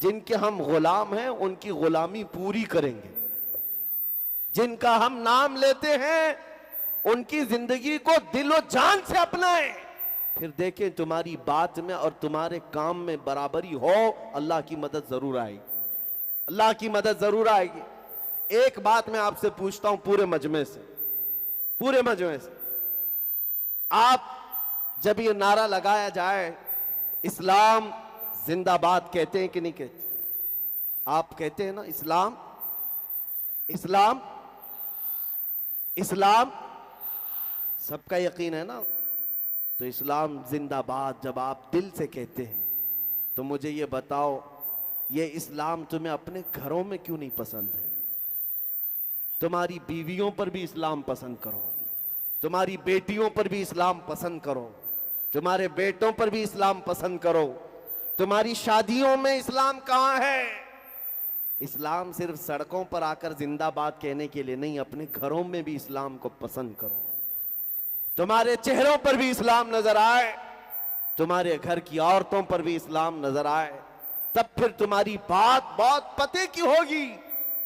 जिनके हम गुलाम हैं उनकी गुलामी पूरी करेंगे, जिनका हम नाम लेते हैं उनकी जिंदगी को दिलो जान से अपनाएं, फिर देखें तुम्हारी बात में और तुम्हारे काम में बराबरी हो, अल्लाह की मदद जरूर आएगी, अल्लाह की मदद जरूर आएगी। एक बात मैं आपसे पूछता हूं पूरे मजमे से, आप जब ये नारा लगाया जाए इस्लाम जिंदाबाद कहते हैं कि नहीं कहते? आप कहते हैं ना इस्लाम, इस्लाम, इस्लाम, सबका यकीन है ना? तो इस्लाम जिंदाबाद जब आप दिल से कहते हैं तो मुझे ये बताओ, ये इस्लाम तुम्हें अपने घरों में क्यों नहीं पसंद है? तुम्हारी बीवियों पर भी इस्लाम पसंद करो, तुम्हारी बेटियों पर भी इस्लाम पसंद करो, तुम्हारे बेटों पर भी इस्लाम पसंद करो। तुम्हारी शादियों में इस्लाम कहां है? इस्लाम सिर्फ सड़कों पर आकर जिंदाबाद कहने के लिए नहीं, अपने घरों में भी इस्लाम को पसंद करो। तुम्हारे चेहरों पर भी इस्लाम नजर आए, तुम्हारे घर की औरतों पर भी इस्लाम नजर आए, तब फिर तुम्हारी बात बहुत पते की होगी।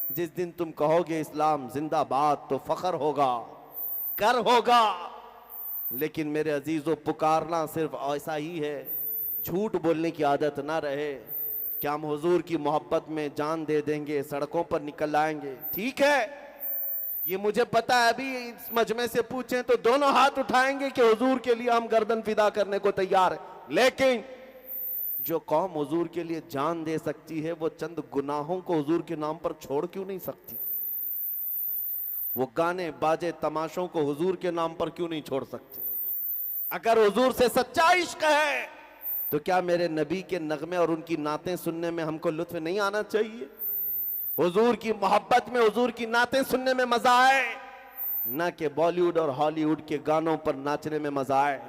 जिस दिन तुम कहोगे इस्लाम जिंदाबाद तो फख्र होगा, कर होगा। लेकिन मेरे अजीजों, पुकारना सिर्फ ऐसा ही है, झूठ बोलने की आदत ना रहे कि हम हुजूर की मोहब्बत में जान दे देंगे, सड़कों पर निकल आएंगे। ठीक है, ये मुझे पता है, अभी इस मजमे से पूछें तो दोनों हाथ उठाएंगे कि हुजूर के लिए हम गर्दन फिदा करने को तैयार है। लेकिन जो कौम हुजूर के लिए जान दे सकती है, वो चंद गुनाहों को हुजूर के नाम पर छोड़ क्यों नहीं सकती? वो गाने बाजे तमाशों को हुजूर के नाम पर क्यों नहीं छोड़ सकती? अगर हुजूर से सच्चा इश्क है तो क्या मेरे नबी के नगमे और उनकी नातें सुनने में हमको लुत्फ नहीं आना चाहिए? हुजूर की मोहब्बत में हुजूर की नातें सुनने में मजा आए, ना कि बॉलीवुड और हॉलीवुड के गानों पर नाचने में मजा आए।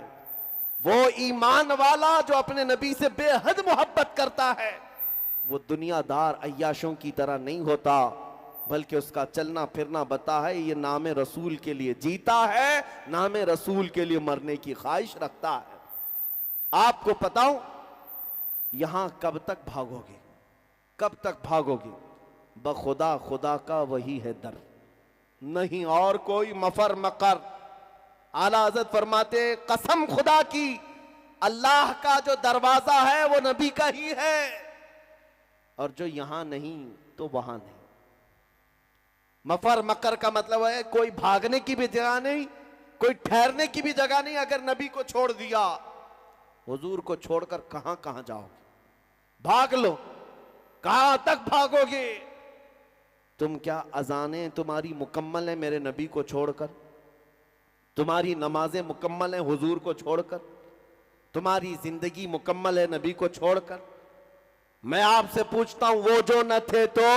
वो ईमान वाला जो अपने नबी से बेहद मोहब्बत करता है, वो दुनियादार अय्याशों की तरह नहीं होता, बल्कि उसका चलना फिरना बता है ये नाम रसूल के लिए जीता है, नाम रसूल के लिए मरने की ख्वाहिश रखता है। आपको बताऊं, यहां कब तक भागोगे, कब तक भागोगे? बखुदा खुदा का वही है दर, नहीं और कोई मफर मकर। आला हज़रत फरमाते, कसम खुदा की, अल्लाह का जो दरवाजा है वो नबी का ही है, और जो यहां नहीं तो वहां नहीं। मफर मकर का मतलब है कोई भागने की भी जगह नहीं, कोई ठहरने की भी जगह नहीं। अगर नबी को छोड़ दिया, हुजूर को छोड़कर कहां कहां जाओगे? भाग लो, कहां तक भागोगे? तुम क्या अजानें तुम्हारी मुकम्मल है मेरे नबी को छोड़कर? तुम्हारी नमाजें मुकम्मल है हुजूर को छोड़कर? तुम्हारी जिंदगी मुकम्मल है नबी को छोड़कर? मैं आपसे पूछता हूं, वो जो न थे तो?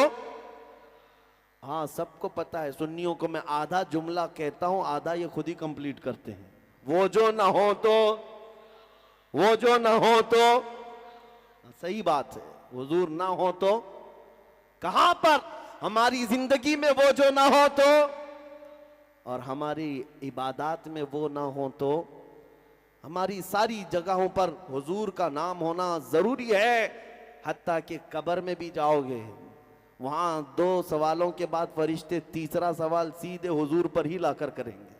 हाँ, सबको पता है, सुन्नियों को मैं आधा जुमला कहता हूं, आधा ये खुद ही कंप्लीट करते हैं। वो जो न हो तो, वो जो न हो तो, सही बात है, हुजूर ना हो तो कहां पर? हमारी जिंदगी में वो जो ना हो तो, और हमारी इबादत में वो ना हो तो, हमारी सारी जगहों पर हुजूर का नाम होना जरूरी है। हत्ता कि कब्र में भी जाओगे, वहां दो सवालों के बाद फरिश्ते तीसरा सवाल सीधे हुजूर पर ही लाकर करेंगे।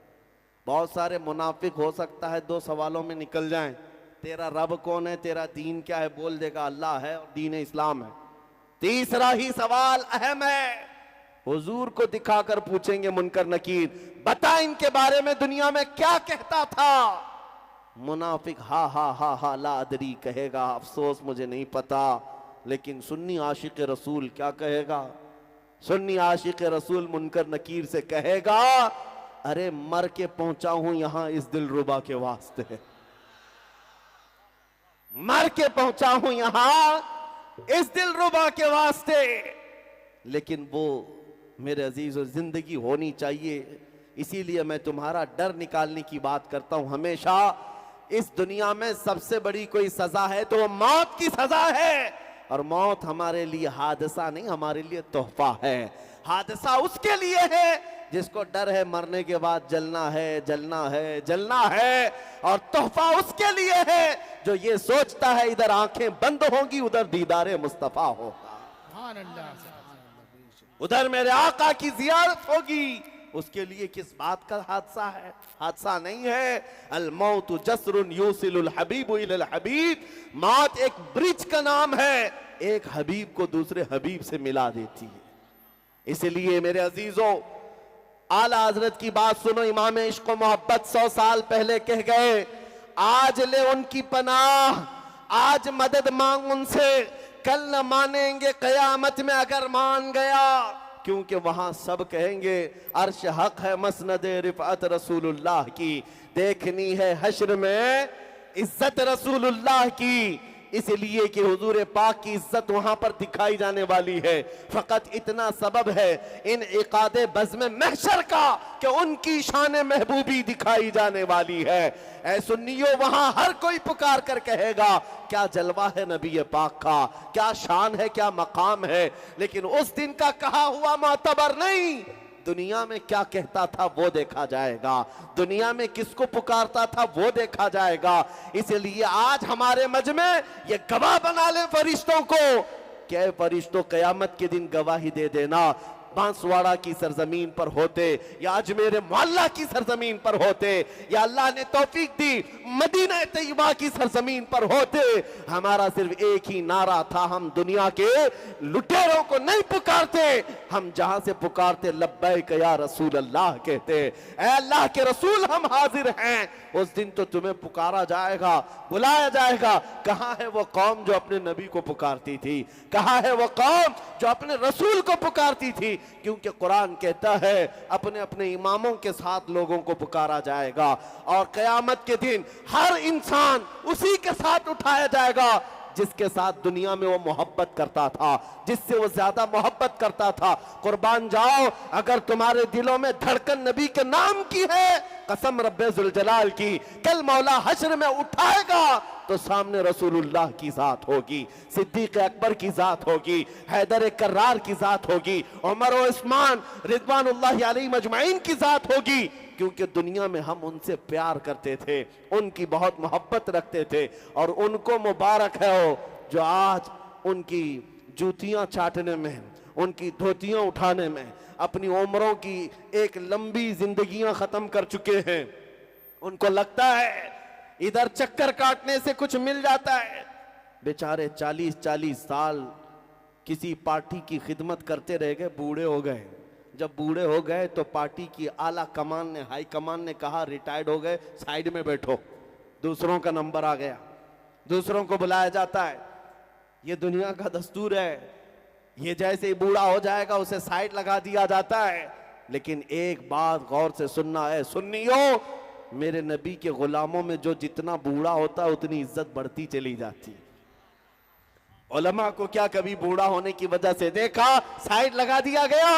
बहुत सारे मुनाफिक हो सकता है 2 सवालों में निकल जाएं, तेरा रब कौन है, तेरा दीन क्या है, बोल देगा अल्लाह है और दीन इस्लाम है। तीसरा ही सवाल अहम है, हुजूर को दिखाकर पूछेंगे मुनकर नकीर, बता इनके बारे में दुनिया में क्या कहता था? मुनाफिक हा हा हा हा ला अदरी कहेगा, अफसोस मुझे नहीं पता। लेकिन सुन्नी आशिक रसूल क्या कहेगा? सुन्नी आशिक रसूल मुनकर नकीर से कहेगा, अरे मर के पहुंचा हूं यहां इस दिलरुबा के वास्ते, मर के पहुंचा हूं यहां इस दिलरुबा के वास्ते। लेकिन वो मेरे अजीज, जिंदगी होनी चाहिए। इसीलिए मैं तुम्हारा डर निकालने की बात करता हूं हमेशा। इस दुनिया में सबसे बड़ी कोई सजा है तो वो मौत की सजा है, और मौत हमारे लिए हादसा नहीं, हमारे लिए तोहफा है। हादसा उसके लिए है जिसको डर है मरने के बाद जलना है, जलना है, जलना है, और तोहफा उसके लिए है जो ये सोचता है इधर आंखें बंद होंगी उधर दीदारे मुस्तफा होगा, उधर मेरे आका की जियारत होगी। उसके लिए किस बात का हादसा है? हादसा नहीं है। अल मौत जसरुन यूसिलुल हबीबु इलल हबीब, मौत एक ब्रिज का नाम है, एक हबीब को दूसरे हबीब से मिला देती है। इसलिए मेरे अजीजों, आला हजरत की बात सुनो। इमाम इश्क व मोहब्बत 100 साल पहले कह गए, आज ले उनकी पनाह, आज मदद मांग उनसे, कल न मानेंगे कयामत में अगर मान गया। क्योंकि वहां सब कहेंगे अर्श हक है मसनद रिफअत रसूलुल्लाह की, देखनी है हश्र में इज्जत रसूलुल्लाह की। इसलिए कि हुजूर पाक की इज्जत वहां पर दिखाई जाने वाली है। फकत इतना सबब है इन इकादे बज़्म महशर का कि उनकी शान महबूबी दिखाई जाने वाली है। ऐ सुन्नियों, वहां हर कोई पुकार कर कहेगा क्या जलवा है नबी पाक का, क्या शान है, क्या मकाम है। लेकिन उस दिन का कहा हुआ मोतबर नहीं, दुनिया में क्या कहता था वो देखा जाएगा, दुनिया में किसको पुकारता था वो देखा जाएगा। इसलिए आज हमारे मजमे ये गवाह बना ले फरिश्तों को, क्या फरिश्तों कयामत के दिन गवाही दे देना। बांसवाड़ा की सरजमीन पर होते या अजमेर मोहल्ला की सरजमीन पर होते या अल्लाह ने तौफीक दी मदीना तैयबा की सरजमीन पर होते, हमारा सिर्फ एक ही नारा था, हम दुनिया के लुटेरों को नहीं पुकारते, हम जहां से पुकारते लब्बैक या रसूल अल्लाह कहते, ऐ अल्लाह के रसूल हम हाजिर हैं। उस दिन तो तुम्हें पुकारा जाएगा, बुलाया जाएगा। कहां है वो कौम जो अपने नबी को पुकारती थी, कहां है वो कौम जो अपने रसूल को पुकारती थी। क्योंकि कुरान कहता है अपने अपने इमामों के साथ लोगों को पुकारा जाएगा और कयामत के दिन हर इंसान उसी के साथ उठाया जाएगा जिसके साथ दुनिया में वो मोहब्बत करता था, जिससे वो ज्यादा मोहब्बत करता था। कुर्बान जाओ, अगर तुम्हारे दिलों में धड़कन नबी के नाम की है, कसम रब्बे जुल जलाल की, कल मौला हश्र में उठाएगा तो सामने रसूलुल्लाह की जात होगी, सिद्दीक अकबर की जात होगी, हैदर कर्रार की जात होगी, उमर और उस्मान रिदवानुल्लाह अलैहिम अजमाइन की जात होगी। क्योंकि दुनिया में हम उनसे प्यार करते थे, उनकी बहुत मोहब्बत रखते थे और उनको मुबारक है हो जो आज उनकी जूतियां चाटने में, उनकी धोतियां उठाने में अपनी उम्रों की एक लंबी जिंदगियां खत्म कर चुके हैं। उनको लगता है इधर चक्कर काटने से कुछ मिल जाता है। बेचारे 40-40 साल किसी पार्टी की खिदमत करते रह गए, बूढ़े हो गए। जब बूढ़े हो गए तो पार्टी की आला कमान ने, हाई कमान ने कहा रिटायर्ड हो गए, साइड में बैठो, दूसरों का नंबर आ गया, दूसरों को बुलाया जाता है। ये दुनिया का दस्तूर है। ये जैसे ही बूढ़ा हो जाएगा उसे साइड लगा दिया जाता है। लेकिन एक बात गौर से सुनना है सुन्नियों, मेरे नबी के गुलामों में जो जितना बूढ़ा होता है उतनी इज्जत बढ़ती चली जाती है। उलमा को क्या कभी बूढ़ा होने की वजह से देखा साइड लगा दिया गया?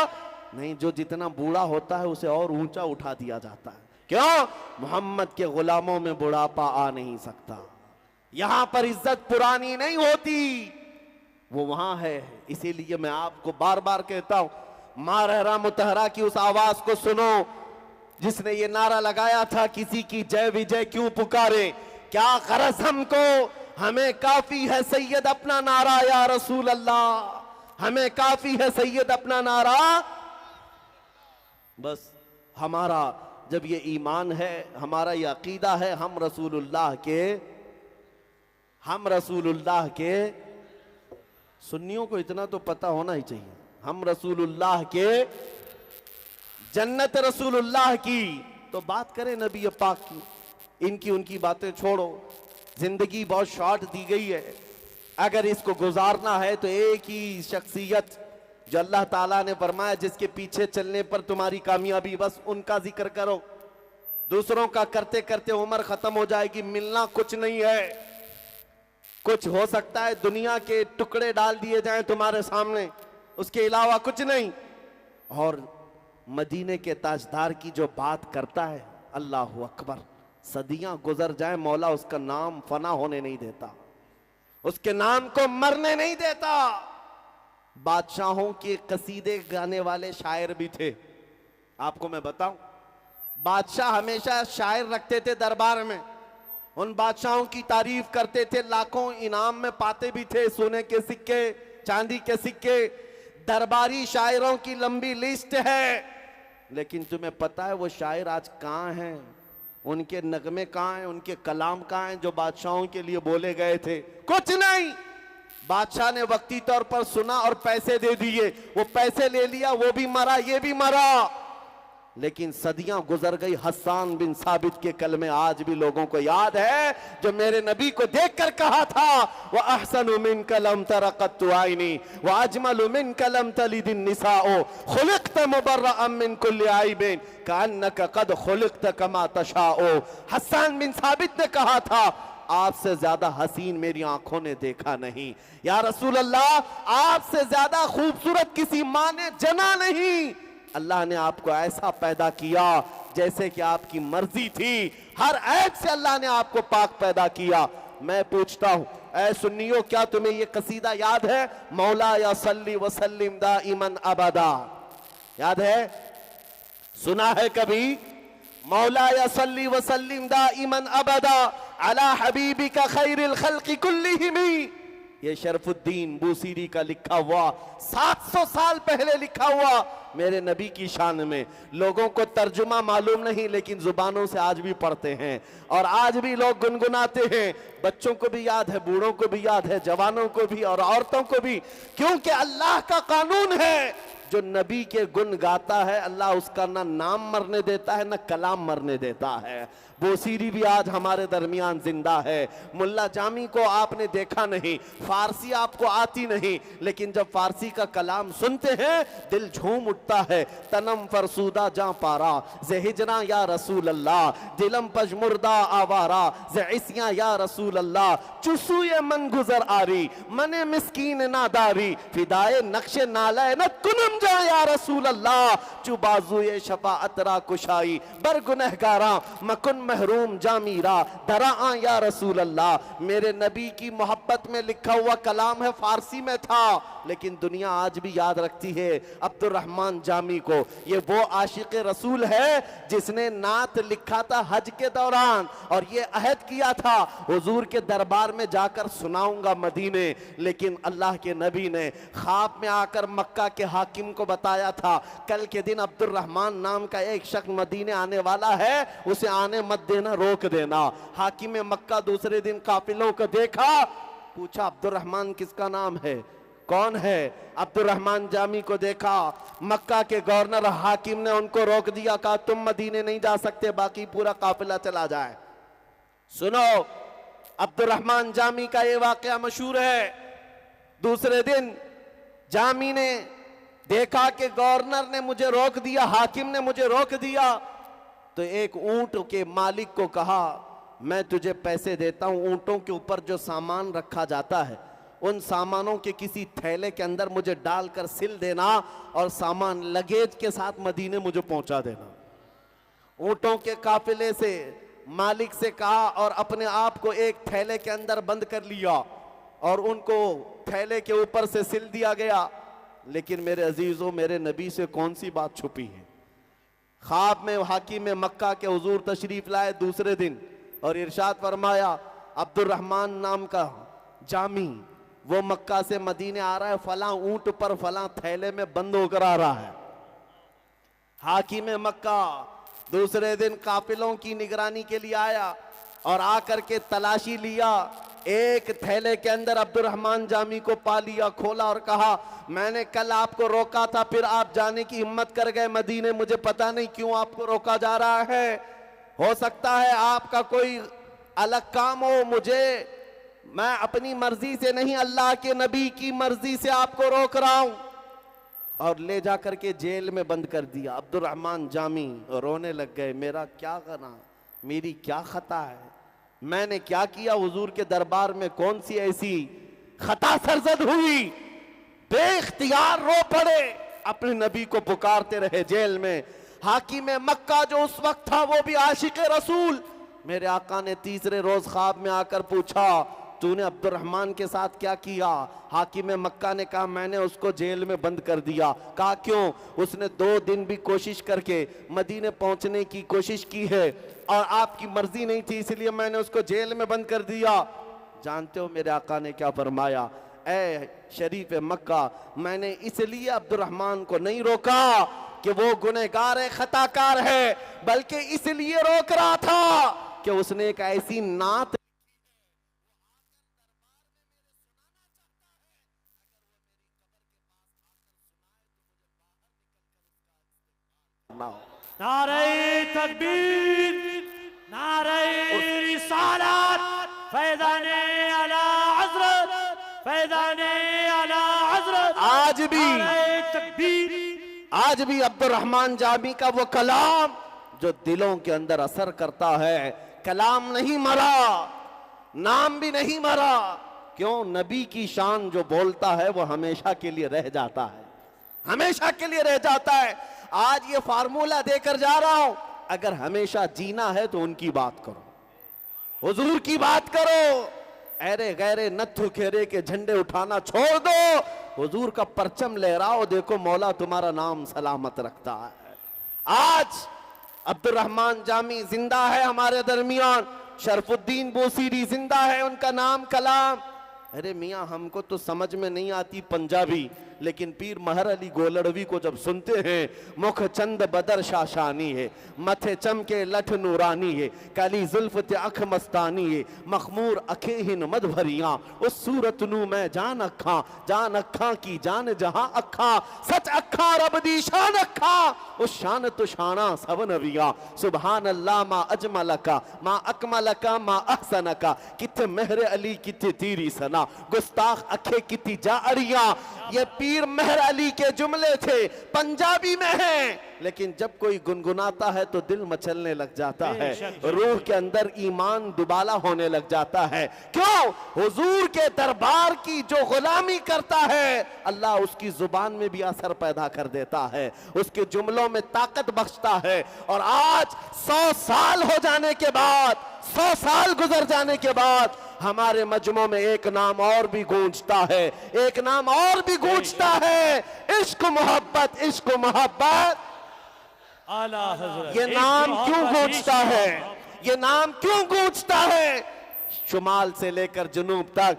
नहीं, जो जितना बूढ़ा होता है उसे और ऊंचा उठा दिया जाता है। क्यों? मोहम्मद के गुलामों में बुढ़ापा आ नहीं सकता। यहां पर इज्जत पुरानी नहीं होती, वो वहां है। इसीलिए मैं आपको बार बार कहता हूं, मां रहरा मुतहरा की उस आवाज को सुनो जिसने ये नारा लगाया था, किसी की जय विजय क्यों पुकारे, क्या गरज हमको, हमें काफी है सैयद अपना नारा या रसूल अल्लाह, हमें काफी है सैयद अपना नारा। बस हमारा जब ये ईमान है, हमारा ये अकीदा है, हम रसूलुल्लाह के सुन्नियों को इतना तो पता होना ही चाहिए, हम रसूलुल्लाह के, जन्नत रसूलुल्लाह की। तो बात करें नबी पाक की, इनकी उनकी बातें छोड़ो। जिंदगी बहुत शॉर्ट दी गई है, अगर इसको गुजारना है तो एक ही शख्सियत जो अल्लाह ताला ने फरमाया जिसके पीछे चलने पर तुम्हारी कामयाबी, बस उनका जिक्र करो। दूसरों का करते करते उम्र खत्म हो जाएगी, मिलना कुछ नहीं है। कुछ हो सकता है दुनिया के टुकड़े डाल दिए जाएं तुम्हारे सामने, उसके अलावा कुछ नहीं। और मदीने के ताजदार की जो बात करता है, अल्लाह अकबर, सदियां गुजर जाए मौला उसका नाम फना होने नहीं देता, उसके नाम को मरने नहीं देता। बादशाहों के कसीदे गाने वाले शायर भी थे। आपको मैं बताऊं, बादशाह हमेशा शायर रखते थे दरबार में, उन बादशाहों की तारीफ करते थे, लाखों इनाम में पाते भी थे, सोने के सिक्के, चांदी के सिक्के। दरबारी शायरों की लंबी लिस्ट है। लेकिन तुम्हें पता है वो शायर आज कहां हैं, उनके नगमे कहां हैं, उनके कलाम कहां हैं जो बादशाहों के लिए बोले गए थे? कुछ नहीं। बादशाह ने वक्ती तौर पर सुना और पैसे दे दिए, वो पैसे ले लिया, वो भी मरा, ये भी मरा। लेकिन सदियां गुजर गई, हस्सान बिन साबित के कलमे आज भी लोगों को याद है, जो मेरे नबी को देखकर कहा था, वह अहसनु मिन कलम तरक़त्तु आइनी व अजमलु मिन कलम तलिदिन निसाओ खुलिक़्त मुबर्रअन मिन कुल्लि आइबिन कअन्नका क़द खुलिक़्त कमा तशाओ। हस्सान बिन साबित ने कहा था, आपसे ज्यादा हसीन मेरी आंखों ने देखा नहीं। या रसूल अल्लाह, आपसे ज्यादा खूबसूरत किसी माँ ने जना नहीं। अल्लाह ने आपको ऐसा पैदा किया जैसे कि आपकी मर्जी थी। हर ऐब से अल्लाह ने आपको पाक पैदा किया। मैं पूछता हूं, ऐ सुन्नियों, क्या तुम्हें ये कसीदा याद है? मौला या सल्ली वसल्लिम दाइमन अबदा, याद है? सुना है कभी? मौला या सल्ली वसल्लिम दाइमन अबदा अला हबीबिका खैरिल खल्क़ि कुल्लिहिमी। ये शरफुद्दीन बूसीरी का लिखा हुआ, 700 साल पहले लिखा हुआ मेरे नबी की शान में। लोगों को तर्जुमा मालूम नहीं, लेकिन जुबानों से आज भी पढ़ते हैं और आज भी लोग गुनगुनाते हैं। बच्चों को भी याद है, बूढ़ों को भी याद है, जवानों को भी और औरतों को भी, क्योंकि अल्लाह का कानून है, जो नबी के गुण गाता है अल्लाह उसका ना नाम मरने देता है ना कलाम मरने देता है। बोसीरी भी आज हमारे दरमियान जिंदा है। मुल्ला जामी को आपने देखा नहीं, फारसी आपको आती नहीं, लेकिन जब फारसी का कलाम सुनते हैं दिल झूम उठता है। तनम फरसूदा जा पारा जहिजना या रसूल अल्लाह, दिलम पजमुर्दा आवारा ज़इस्या या रसूल अल्लाह, चुसूए मन गुजर आरी मने मिस्कीन नादारी, फिदाए नक्शे नाले न कुनम जा या रसूल अल्लाह, चु बाजुए शफाअत रा कुशाई बर गुनहगारा मकुन महरूम जामीरा दरा या रसूल अल्लाह। मेरे नबी की मोहब्बत में लिखा हुआ कलाम है, फारसी में था, लेकिन दुनिया आज भी याद रखती है अब्दुर्रहमान जामी को। ये वो आशिक रसूल है जिसने नात लिखा था हज के दौरान और ये अहद किया था हुजूर के दरबार में जाकर सुनाऊंगा मदीने। लेकिन अल्लाह के नबी ने ख्वाब में आकर मक्का के हाकिम को बताया था, कल के दिन अब्दुर्रहमान नाम का एक शख्स मदीने आने वाला है, उसे आने मत देना, रोक देना। हाकिम मक्का दूसरे दिन काफिलों को देखा, पूछा अब्दुर्रहमान किसका नाम है, कौन है? अब्दुर्रहमान जामी को देखा, मक्का के गवर्नर हाकिम ने उनको रोक दिया, कहा तुम मदीने नहीं जा सकते, बाकी पूरा काफिला चला जाए। सुनो, अब्दुर्रहमान जामी का ये वाकया मशहूर है। दूसरे दिन जामी ने देखा कि गवर्नर ने मुझे रोक दिया, हाकिम ने मुझे रोक दिया, तो एक ऊंट के मालिक को कहा मैं तुझे पैसे देता हूं, ऊंटों के ऊपर जो सामान रखा जाता है उन सामानों के किसी थैले के अंदर मुझे डालकर सिल देना और सामान लगेज के साथ मदीने मुझे पहुंचा देना। ऊंटों के काफिले से मालिक से कहा और अपने आप को एक थैले के अंदर बंद कर लिया और उनको थैले के ऊपर से सिल दिया गया। लेकिन मेरे अजीजों, मेरे नबी से कौन सी बात छुपी है? ख्वाब में हाकिम में मक्का के हुजूर तशरीफ लाए दूसरे दिन और इरशाद फरमाया अब्दुर्रहमान नाम का जामी वो मक्का से मदीने आ रहा है, फला ऊंट पर फला थैले में बंद होकर आ रहा है। हाकिम मक्का दूसरे दिन काफिलों की निगरानी के लिए आया और आकर के तलाशी लिया, एक थैले के अंदर अब्दुर्रहमान जामी को पा लिया, खोला और कहा मैंने कल आपको रोका था, फिर आप जाने की हिम्मत कर गए मदीने, मुझे पता नहीं क्यों आपको रोका जा रहा है। हो सकता है आपका कोई अलग काम हो, मुझे मैं अपनी मर्जी से नहीं अल्लाह के नबी की मर्जी से आपको रोक रहा हूं। और ले जाकर के जेल में बंद कर दिया। अब्दुर्रहमान जामी रोने लग गए, मेरा क्या करना, मेरी क्या खता है, मैंने क्या किया, हुजूर के दरबार में कौन सी ऐसी खता सरजद हुई? बेइख्तियार रो पड़े, अपने नबी को पुकारते रहे जेल में। हाकिम मक्का जो उस वक्त था वो भी आशिक रसूल, मेरे आका ने तीसरे रोज ख्वाब में आकर पूछा तूने अब्दुर्रहमान के साथ क्या किया? हाकिम मक्का ने कहा मैंने उसको जेल में बंद कर दिया। कहा क्यों? उसने 2 दिन भी कोशिश करके मदीने पहुंचने की कोशिश की है और आपकी मर्जी नहीं थी, इसलिए मैंने उसको जेल में बंद कर दिया। जानते हो मेरे आका ने क्या फरमाया? ऐ शरीफ मक्का, मैंने इसलिए अब्दुर्रहमान को नहीं रोका कि वो गुनहगार है, खताकार है, बल्कि इसलिए रोक रहा था कि उसने एक ऐसी नात नारे तकबीर, नारे रिसालत, फैज़ाने आला हज़रत, फैज़ाने आला हज़रत। आज भी अब्दुर्रहमान जामी का वो कलाम जो दिलों के अंदर असर करता है, कलाम नहीं मरा। नाम भी नहीं मरा। क्यों? नबी की शान जो बोलता है वो हमेशा के लिए रह जाता है, हमेशा के लिए रह जाता है। आज ये फार्मूला देकर जा रहा हूं, अगर हमेशा जीना है तो उनकी बात करो, हुजूर की बात करो। ऐरे गैरे नत्थु खेरे के झंडे उठाना छोड़ दो, हुजूर का परचम लहराओ, देखो मौला तुम्हारा नाम सलामत रखता है। आज अब्दुर्रहमान जामी जिंदा है हमारे दरमियान, शरफुद्दीन बोसीरी जिंदा है, उनका नाम कलाम। अरे मियाँ हमको तो समझ में नहीं आती पंजाबी, लेकिन पीर महर अली गोलड़वी को जब सुनते हैं, मुख चंद बदर शाशानी है, मथे चमके लठ नूरानी है, काली जुल्फ ते अख मस्तानी है, मखमूर अखे हिन मद भरियां, उस सूरत नू मैं जान अखा की जान जहां अखा, सच अखा रब दी शान अखा, उस शान तो शाना सब नबियां, सुभान अल्लाह मा अजमलका मा अकमलका मा अहसनका, किथे महर अली किथे तीरी सना, गुस्ताख अखे किती जा अड़ियां। ये पीर महर अली के जुमले थे, पंजाबी में हैं, लेकिन जब कोई गुनगुनाता है तो दिल मचलने लग जाता है, रूह के अंदर ईमान दुबाला होने लग जाता है। क्यों? हुजूर के दरबार की जो गुलामी करता है, अल्लाह उसकी जुबान में भी असर पैदा कर देता है, उसके जुमलों में ताकत बख्शता है। और आज 100 साल हो जाने के बाद, 100 साल गुजर जाने के बाद हमारे मजमों में एक नाम और भी गूंजता है, एक नाम और भी गूंजता है, इश्क मोहब्बत, इश्क मोहब्बत। आला हज़रत। ये नाम क्यों गूंजता है? ये नाम क्यों गूंजता है? शुमाल से लेकर जुनूब तक,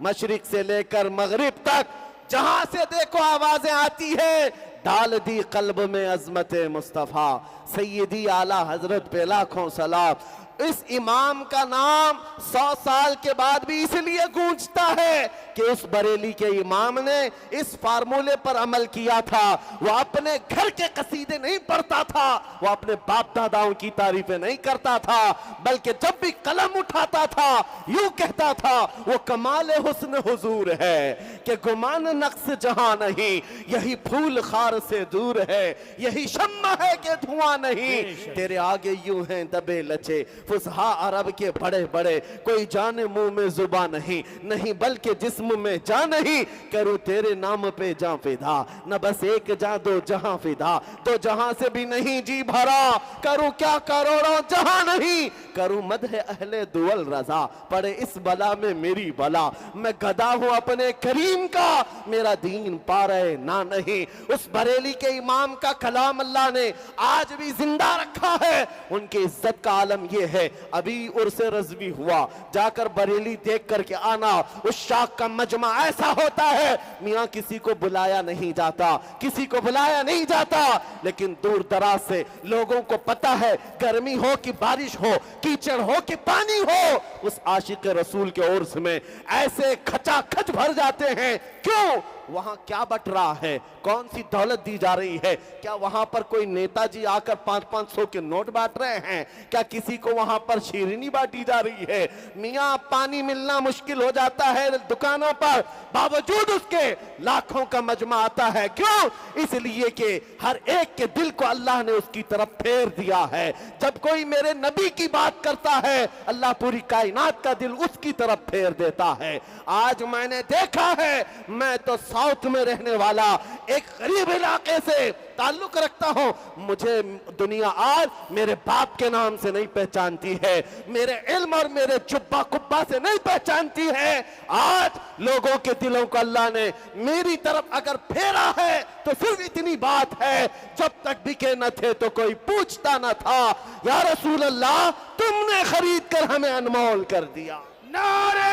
मशरिक से लेकर मगरिब तक, जहां से देखो आवाजें आती है, डाल दी कल्ब में अजमत मुस्तफा, सैयदी आला हजरत पे लाखों सलाम। इस इमाम का नाम 100 साल के बाद भी इसलिए गूंजता है कि उस बरेली के इमाम ने इस फार्मूले पर अमल किया था। वो अपने घर के कसीदे नहीं पढ़ता था, वो अपने बाप दादाओं की तारीफें नहीं करता था, बल्कि जब भी कलम उठाता था यूं कहता था, वो कमाल हुस्न हुजूर है कि गुमान नक्स जहां नहीं, यही फूल खार से दूर है, यही शम्मा है कि धुआं नहीं, तेरे आगे यूं हैं दबे लचे फुसहा अरब के बड़े बड़े, कोई जाने मुंह में जुबा नहीं, नहीं बल्कि जिस्म में जा नहीं, करूं तेरे नाम पे जा फिदा, न बस एक जा दो जहां फिदा, तो जहां से भी नहीं जी भरा, करूं क्या करोड़ों जहां नहीं, करूं मदह अहले दुअल रजा, पड़े इस बला में मेरी बला, मैं गदा हूं अपने करीम का, मेरा दीन पा रहे ना नहीं। उस बरेली के इमाम का कलाम अल्लाह ने आज भी जिंदा रखा है। उनकी इज्जत का आलम यह है, अभी उर्से रज़वी हुआ, जाकर बरेली देख करके आना, उस शाख का मजमा ऐसा होता है, मियां किसी को बुलाया नहीं जाता, किसी को बुलाया नहीं जाता, लेकिन दूर दराज से लोगों को पता है, गर्मी हो कि बारिश हो, कीचड़ हो कि पानी हो, उस आशिक रसूल के उर्स में ऐसे खचाखच भर जाते हैं। क्यों? वहां क्या बट रहा है? कौन सी दौलत दी जा रही है? क्या वहां पर कोई नेताजी आकर 500-500 के नोट बांट रहे हैं? क्या किसी को वहां पर शीरनी बांटी जा रही है? मियां पानी मिलना मुश्किल हो जाता है दुकानों पर, बावजूद उसके लाखों का मजमा आता है। क्यों? इसलिए कि हर एक के दिल को अल्लाह ने उसकी तरफ फेर दिया है। जब कोई मेरे नबी की बात करता है, अल्लाह पूरी कायनात का दिल उसकी तरफ फेर देता है। आज मैंने देखा है, मैं तो साउथ में रहने वाला एक गरीब इलाके से ताल्लुक रखता हूं, मुझे दुनिया आज मेरे बाप के नाम से नहीं पहचानती है, मेरे इल्म और मेरे जुब्बा कुब्बा से नहीं पहचानती है। आज लोगों के दिलों को अल्लाह ने मेरी तरफ अगर फेरा है तो सिर्फ इतनी बात है, जब तक बिके न थे तो कोई पूछता न था, या रसूल अल्लाह तुमने खरीद कर हमें अनमोल कर दिया। नारे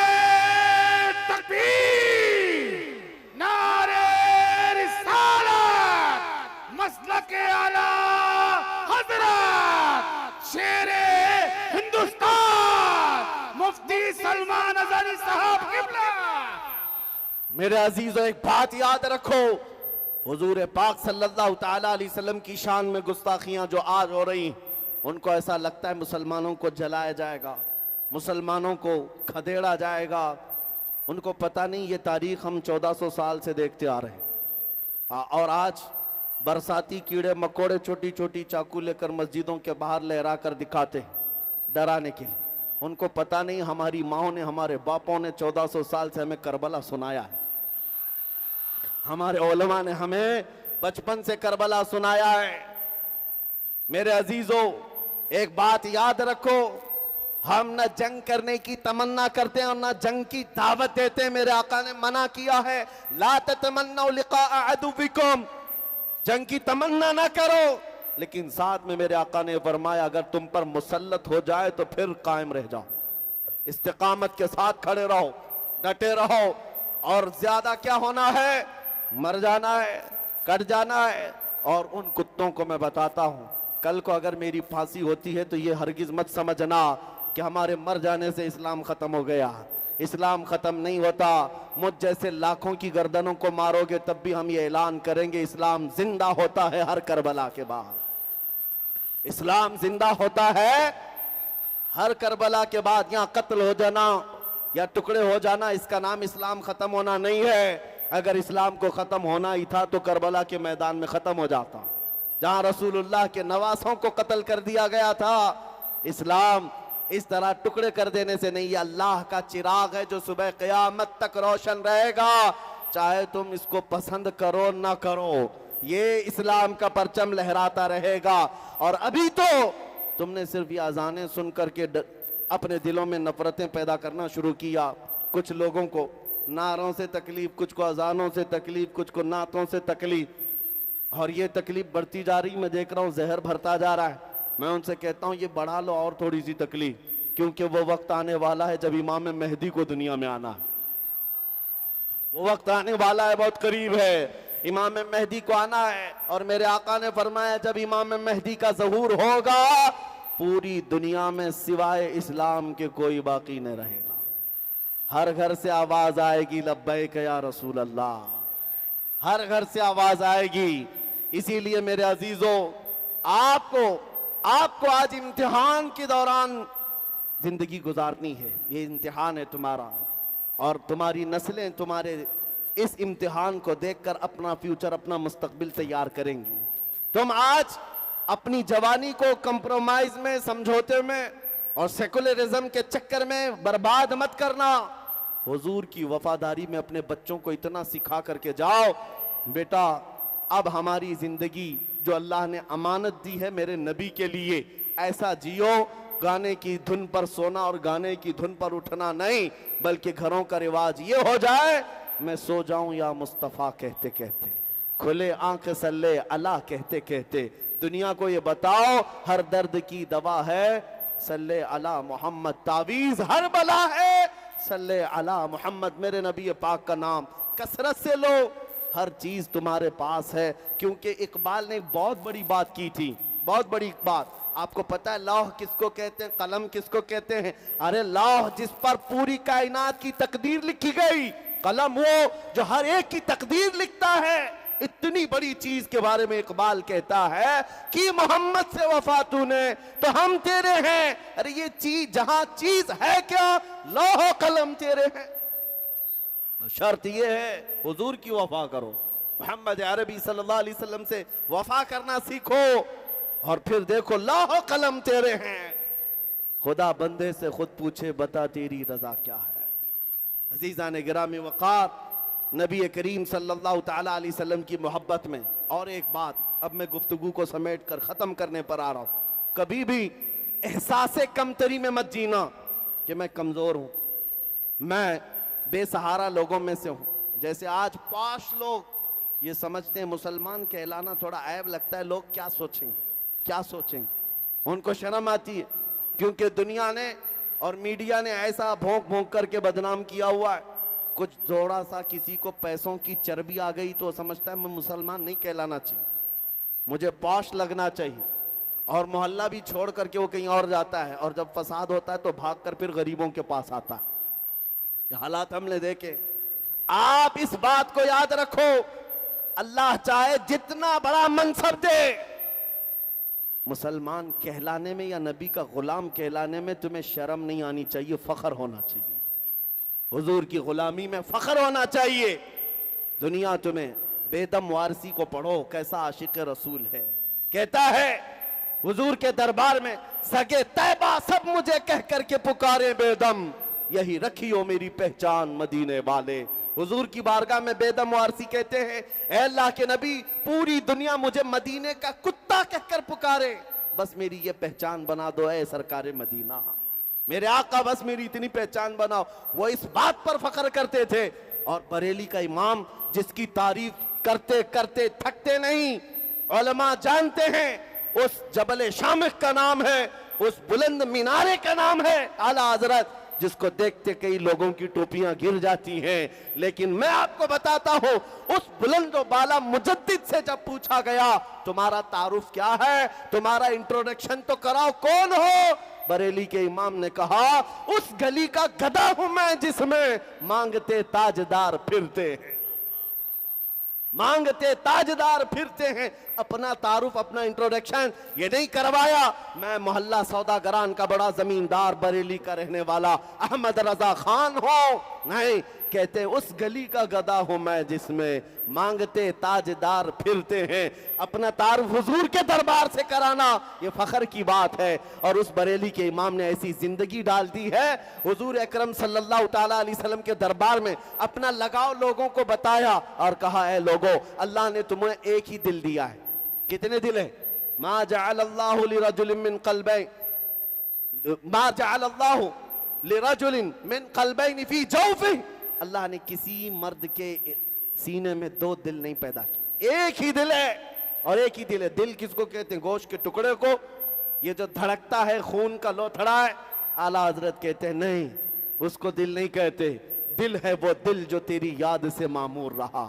तकबीर, नारे रिसालत, मसलके आला हजरत, शेरे हिंदुस्तान, मुफ्ती सलमान अज़हरी साहब किबला। मेरे अजीजों, एक बात याद रखो, हुजूर पाक सल्लल्लाहु ताला अलैहि वसल्लम की शान में गुस्ताखियां जो आज हो रही, उनको ऐसा लगता है मुसलमानों को जलाया जाएगा, मुसलमानों को खदेड़ा जाएगा। उनको पता नहीं ये तारीख हम 1400 साल से देखते आ रहे हैं। और आज बरसाती कीड़े मकोड़े छोटी छोटी चाकू लेकर मस्जिदों के बाहर लहरा कर दिखाते हैं डराने के लिए। उनको पता नहीं हमारी माओ ने, हमारे बापों ने 1400 साल से हमें करबला सुनाया है। हमारे उलमा ने हमें बचपन से करबला सुनाया है। मेरे अजीजों, एक बात याद रखो, हम न जंग करने की तमन्ना करते हैं और न जंग की दावत देते हैं। मेरे आका ने मना किया है, ला ततमन्नौ लिक़ा अदुविकुम, जंग की तमन्ना ना करो। लेकिन साथ में मेरे आका ने फरमाया, अगर तुम पर मुसल्लत हो जाए तो फिर कायम रह जाओ, इस्तिकामत के साथ खड़े रहो, डटे रहो। और ज्यादा क्या होना है, मर जाना है, कट जाना है। और उन कुत्तों को मैं बताता हूं, कल को अगर मेरी फांसी होती है तो ये हरगिज मत समझना कि हमारे मर जाने से इस्लाम खत्म हो गया। इस्लाम खत्म नहीं होता। मुझ जैसे लाखों की गर्दनों को मारोगे तब भी हम ये ऐलान करेंगे, इस्लाम जिंदा होता है हर करबला के बाद। इस्लाम जिंदा होता है हर करबला के बाद। यहां कत्ल हो जाना या टुकड़े हो जाना, इसका नाम इस्लाम खत्म होना नहीं है। अगर इस्लाम को खत्म होना ही था तो करबला के मैदान में खत्म हो जाता, जहां रसूलुल्लाह के नवासों को कत्ल कर दिया गया था। इस्लाम इस तरह टुकड़े कर देने से नहीं, ये अल्लाह का चिराग है जो सुबह क़यामत तक रोशन रहेगा, चाहे तुम इसको पसंद करो ना करो। ये इस्लाम का परचम लहराता रहेगा। और अभी तो तुमने सिर्फ ये अजानें सुन करके अपने दिलों में नफरतें पैदा करना शुरू किया। कुछ लोगों को नारों से तकलीफ, कुछ को अजानों से तकलीफ, कुछ को नातों से तकलीफ, और ये तकलीफ बढ़ती जा रही। मैं देख रहा हूँ जहर भरता जा रहा है। मैं उनसे कहता हूँ ये बढ़ा लो और थोड़ी सी तकलीफ, क्योंकि वो वक्त आने वाला है जब इमाम मेहदी को दुनिया में आना है। वो वक्त आने वाला है, बहुत करीब है, इमाम मेहदी को आना है। और मेरे आका ने फरमाया, जब इमाम मेहदी का ज़हूर होगा पूरी दुनिया में सिवाय इस्लाम के कोई बाकी नहीं रहेगा। हर घर से आवाज आएगी, लब्बैक या रसूल अल्लाह। हर घर से आवाज आएगी। इसीलिए मेरे अजीजों, आपको आज इम्तिहान के दौरान जिंदगी गुजारनी है। ये इम्तिहान है तुम्हारा, और तुम्हारी नस्लें तुम्हारे इस इम्तिहान को देखकर अपना फ्यूचर, अपना मुस्तकबिल तैयार करेंगी। तुम आज अपनी जवानी को कंप्रोमाइज में, समझौते में और सेकुलरिज्म के चक्कर में बर्बाद मत करना। हुजूर की वफादारी में अपने बच्चों को इतना सिखा करके जाओ, बेटा अब हमारी जिंदगी जो अल्लाह ने अमानत दी है मेरे नबी के लिए, ऐसा जियो, गाने की धुन पर सोना और गाने की धुन पर उठना नहीं, बल्कि घरों का रिवाज ये हो जाए, मैं सो जाऊं या मुस्तफ़ा कहते कहते, खुले आंख सल्ले अला कहते कहते। दुनिया को ये बताओ, हर दर्द की दवा है सल्ले अला मोहम्मद, तावीज हर बला है सल्ले अला मोहम्मद। मेरे नबी पाक का नाम कसरत से लो, हर चीज तुम्हारे पास है। क्योंकि इकबाल ने एक बहुत बड़ी बात की थी, बहुत बड़ी बात। आपको पता है लौह किसको कहते हैं, कलम किसको कहते हैं? अरे लौह जिस पर पूरी कायनात की तकदीर लिखी गई, कलम वो जो हर एक की तकदीर लिखता है। इतनी बड़ी चीज के बारे में इकबाल कहता है कि मोहम्मद से वफा तूने तो हम तेरे हैं। अरे ये चीज, जहां चीज है क्या, लौह कलम तेरे हैं। शर्त ये है हुजूर की वफा करो, मोहम्मद अरबी सल्लल्लाहु अलैहि वसल्लम से वफा करना सीखो, और फिर देखो लौह कलम तेरे हैं। खुदा बंदे से खुद पूछे, बता तेरी रजा क्या है। अजीज़ान गिरामी वक़ार, नबी करीम सल्लल्लाहु ताला अलैहि वसल्लम की मोहब्बत में और एक बात, अब मैं गुफ्तगू को समेट कर ख़त्म करने पर आ रहा हूँ। कभी भी एहसास कमतरी में मत जीना कि मैं कमज़ोर हूँ, मैं बेसहारा लोगों में से हूँ। जैसे आज पाश लोग ये समझते हैं मुसलमान कहलाना थोड़ा ऐब लगता है, लोग क्या सोचेंगे, क्या सोचेंगे, उनको शर्म आती है। क्योंकि दुनिया ने और मीडिया ने ऐसा भोंक भोंक करके बदनाम किया हुआ है। कुछ थोड़ा सा किसी को पैसों की चर्बी आ गई तो समझता है मैं मुसलमान नहीं कहलाना चाहिए, मुझे पॉश लगना चाहिए, और मोहल्ला भी छोड़ करके वो कहीं और जाता है, और जब फसाद होता है तो भाग कर फिर गरीबों के पास आता है। ये हालात हमने देखे। आप इस बात को याद रखो, अल्लाह चाहे जितना बड़ा मनसब दे, मुसलमान कहलाने में या नबी का गुलाम कहलाने में तुम्हें शर्म नहीं आनी चाहिए, फख्र होना चाहिए। हुजूर की गुलामी में फख्र होना चाहिए। दुनिया तुम्हें बेदम वारसी को पढ़ो, कैसा आशिक रसूल है। कहता है हुजूर के दरबार में सगे तैबा सब मुझे कह करके पुकारे बेदम, यही रखियो मेरी पहचान मदीने वाले। हुजूर की बारगाह में बेदम वारसी कहते हैं, ऐ अल्लाह के नबी, पूरी दुनिया मुझे मदीने का कुत्ता कहकर पुकारे, बस मेरी ये पहचान बना दो ऐ सरकारे मदीना, मेरे आका बस मेरी इतनी पहचान बनाओ। वो इस बात पर फख्र करते थे। और बरेली का इमाम जिसकी तारीफ करते करते थकते नहीं, उलमा जानते हैं उस जबल शामिख का नाम है, उस बुलंद मीनारे का नाम है आला हजरत, जिसको देखते कई लोगों की टोपियां गिर जाती हैं। लेकिन मैं आपको बताता हूं, उस बुलंद बाला मुजद्दिद से जब पूछा गया तुम्हारा तारुफ क्या है, तुम्हारा इंट्रोडक्शन तो कराओ, कौन हो? बरेली के इमाम ने कहा, उस गली का गधा हूं मैं जिसमें मांगते ताजदार फिरते हैं, मांगते ताजदार फिरते हैं। अपना तारुफ, अपना इंट्रोडक्शन ये नहीं करवाया। मैं मोहल्ला सौदागरान का बड़ा जमींदार बरेली का रहने वाला अहमद रजा खान हूं, नहीं, कहते उस गली का गधा हूं मैं जिसमें मांगते ताजदार फिरते हैं। अपना तारुफ हुजूर के दरबार से कराना ये फख्र की बात है। और उस बरेली के इमाम ने ऐसी जिंदगी डाल दी है, हुजूर अकरम सल्लल्लाहु ताला अलैहि वसल्लम के दरबार में अपना लगाव लोगों को बताया और कहा, है लोगों, अल्लाह ने तुम्हें एक ही दिल दिया है। कितने दिल है? मा जअलल्लाहु लिरजुलिन मिन क़ल्बैन, मा जअलल्लाहु लिरजुलिन मिन क़ल्बैन फी जौफिही, अल्लाह ने किसी मर्द के सीने में दो दिल नहीं पैदा किए, एक ही दिल है। और एक ही दिल है। दिल किसको कहते हैं? गोश्त के टुकड़े को, ये जो धड़कता है खून का लोथड़ा है। आला हजरत कहते हैं नहीं, उसको दिल नहीं कहते, दिल है वो दिल जो तेरी याद से मामूर रहा,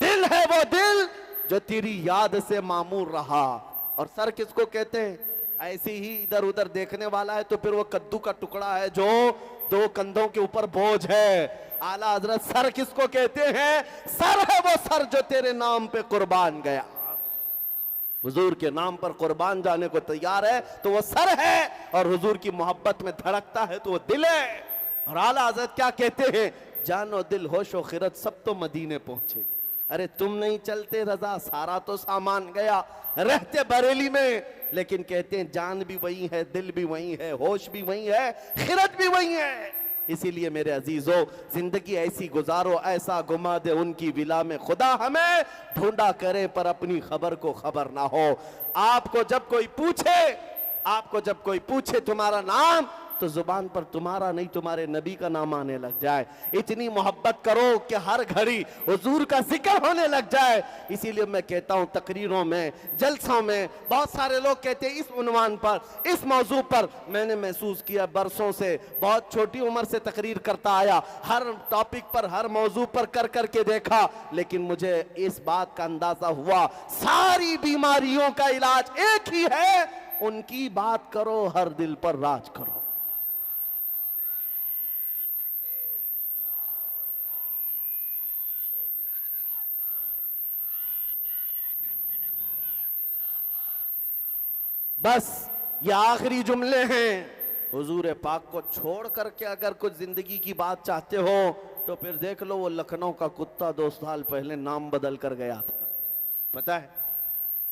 दिल है वो दिल जो तेरी याद से मामूर रहा। और सर किसको कहते हैं? ऐसे ही इधर उधर देखने वाला है तो फिर वो कद्दू का टुकड़ा है जो दो कंधों के ऊपर बोझ है। आला हजरत सर किसको कहते हैं? सर है वो सर जो तेरे नाम पे कुर्बान गया, हुजूर के नाम पर कुर्बान जाने को तैयार है तो वो सर है। और हुजूर की मोहब्बत में धड़कता है तो वो दिल है। और आला हजरत क्या कहते हैं? जानो दिल होशो खिरत सब तो मदीने पहुंचे। अरे तुम नहीं चलते रजा, सारा तो सामान गया, रहते बरेली में, लेकिन कहते हैं जान भी वही है, दिल भी वही है, होश भी वही है, खिरत भी वही है। इसीलिए मेरे अजीजों, जिंदगी ऐसी गुजारो, ऐसा घुमा दे उनकी विला में खुदा हमें, ढूंढा करे पर अपनी खबर को खबर ना हो। आपको जब कोई पूछे तुम्हारा नाम, तो जुबान पर तुम्हारा नहीं तुम्हारे नबी का नाम आने लग जाए। इतनी मोहब्बत करो कि हर घड़ी हुजूर का जिक्र होने लग जाए। इसीलिए मैं कहता हूं, तकरीरों में, जलसों में बहुत सारे लोग कहते हैं इस उन्वान पर, इस मौजू पर। मैंने महसूस किया बरसों से, बहुत छोटी उम्र से तकरीर करता आया, हर टॉपिक पर, हर मौजू पर कर करके देखा, लेकिन मुझे इस बात का अंदाजा हुआ, सारी बीमारियों का इलाज एक ही है, उनकी बात करो, हर दिल पर राज करो। बस ये आखिरी जुमले हैं। हुजूर पाक को छोड़ करके अगर कुछ जिंदगी की बात चाहते हो तो फिर देख लो, वो लखनऊ का कुत्ता 2 साल पहले नाम बदल कर गया था, पता है?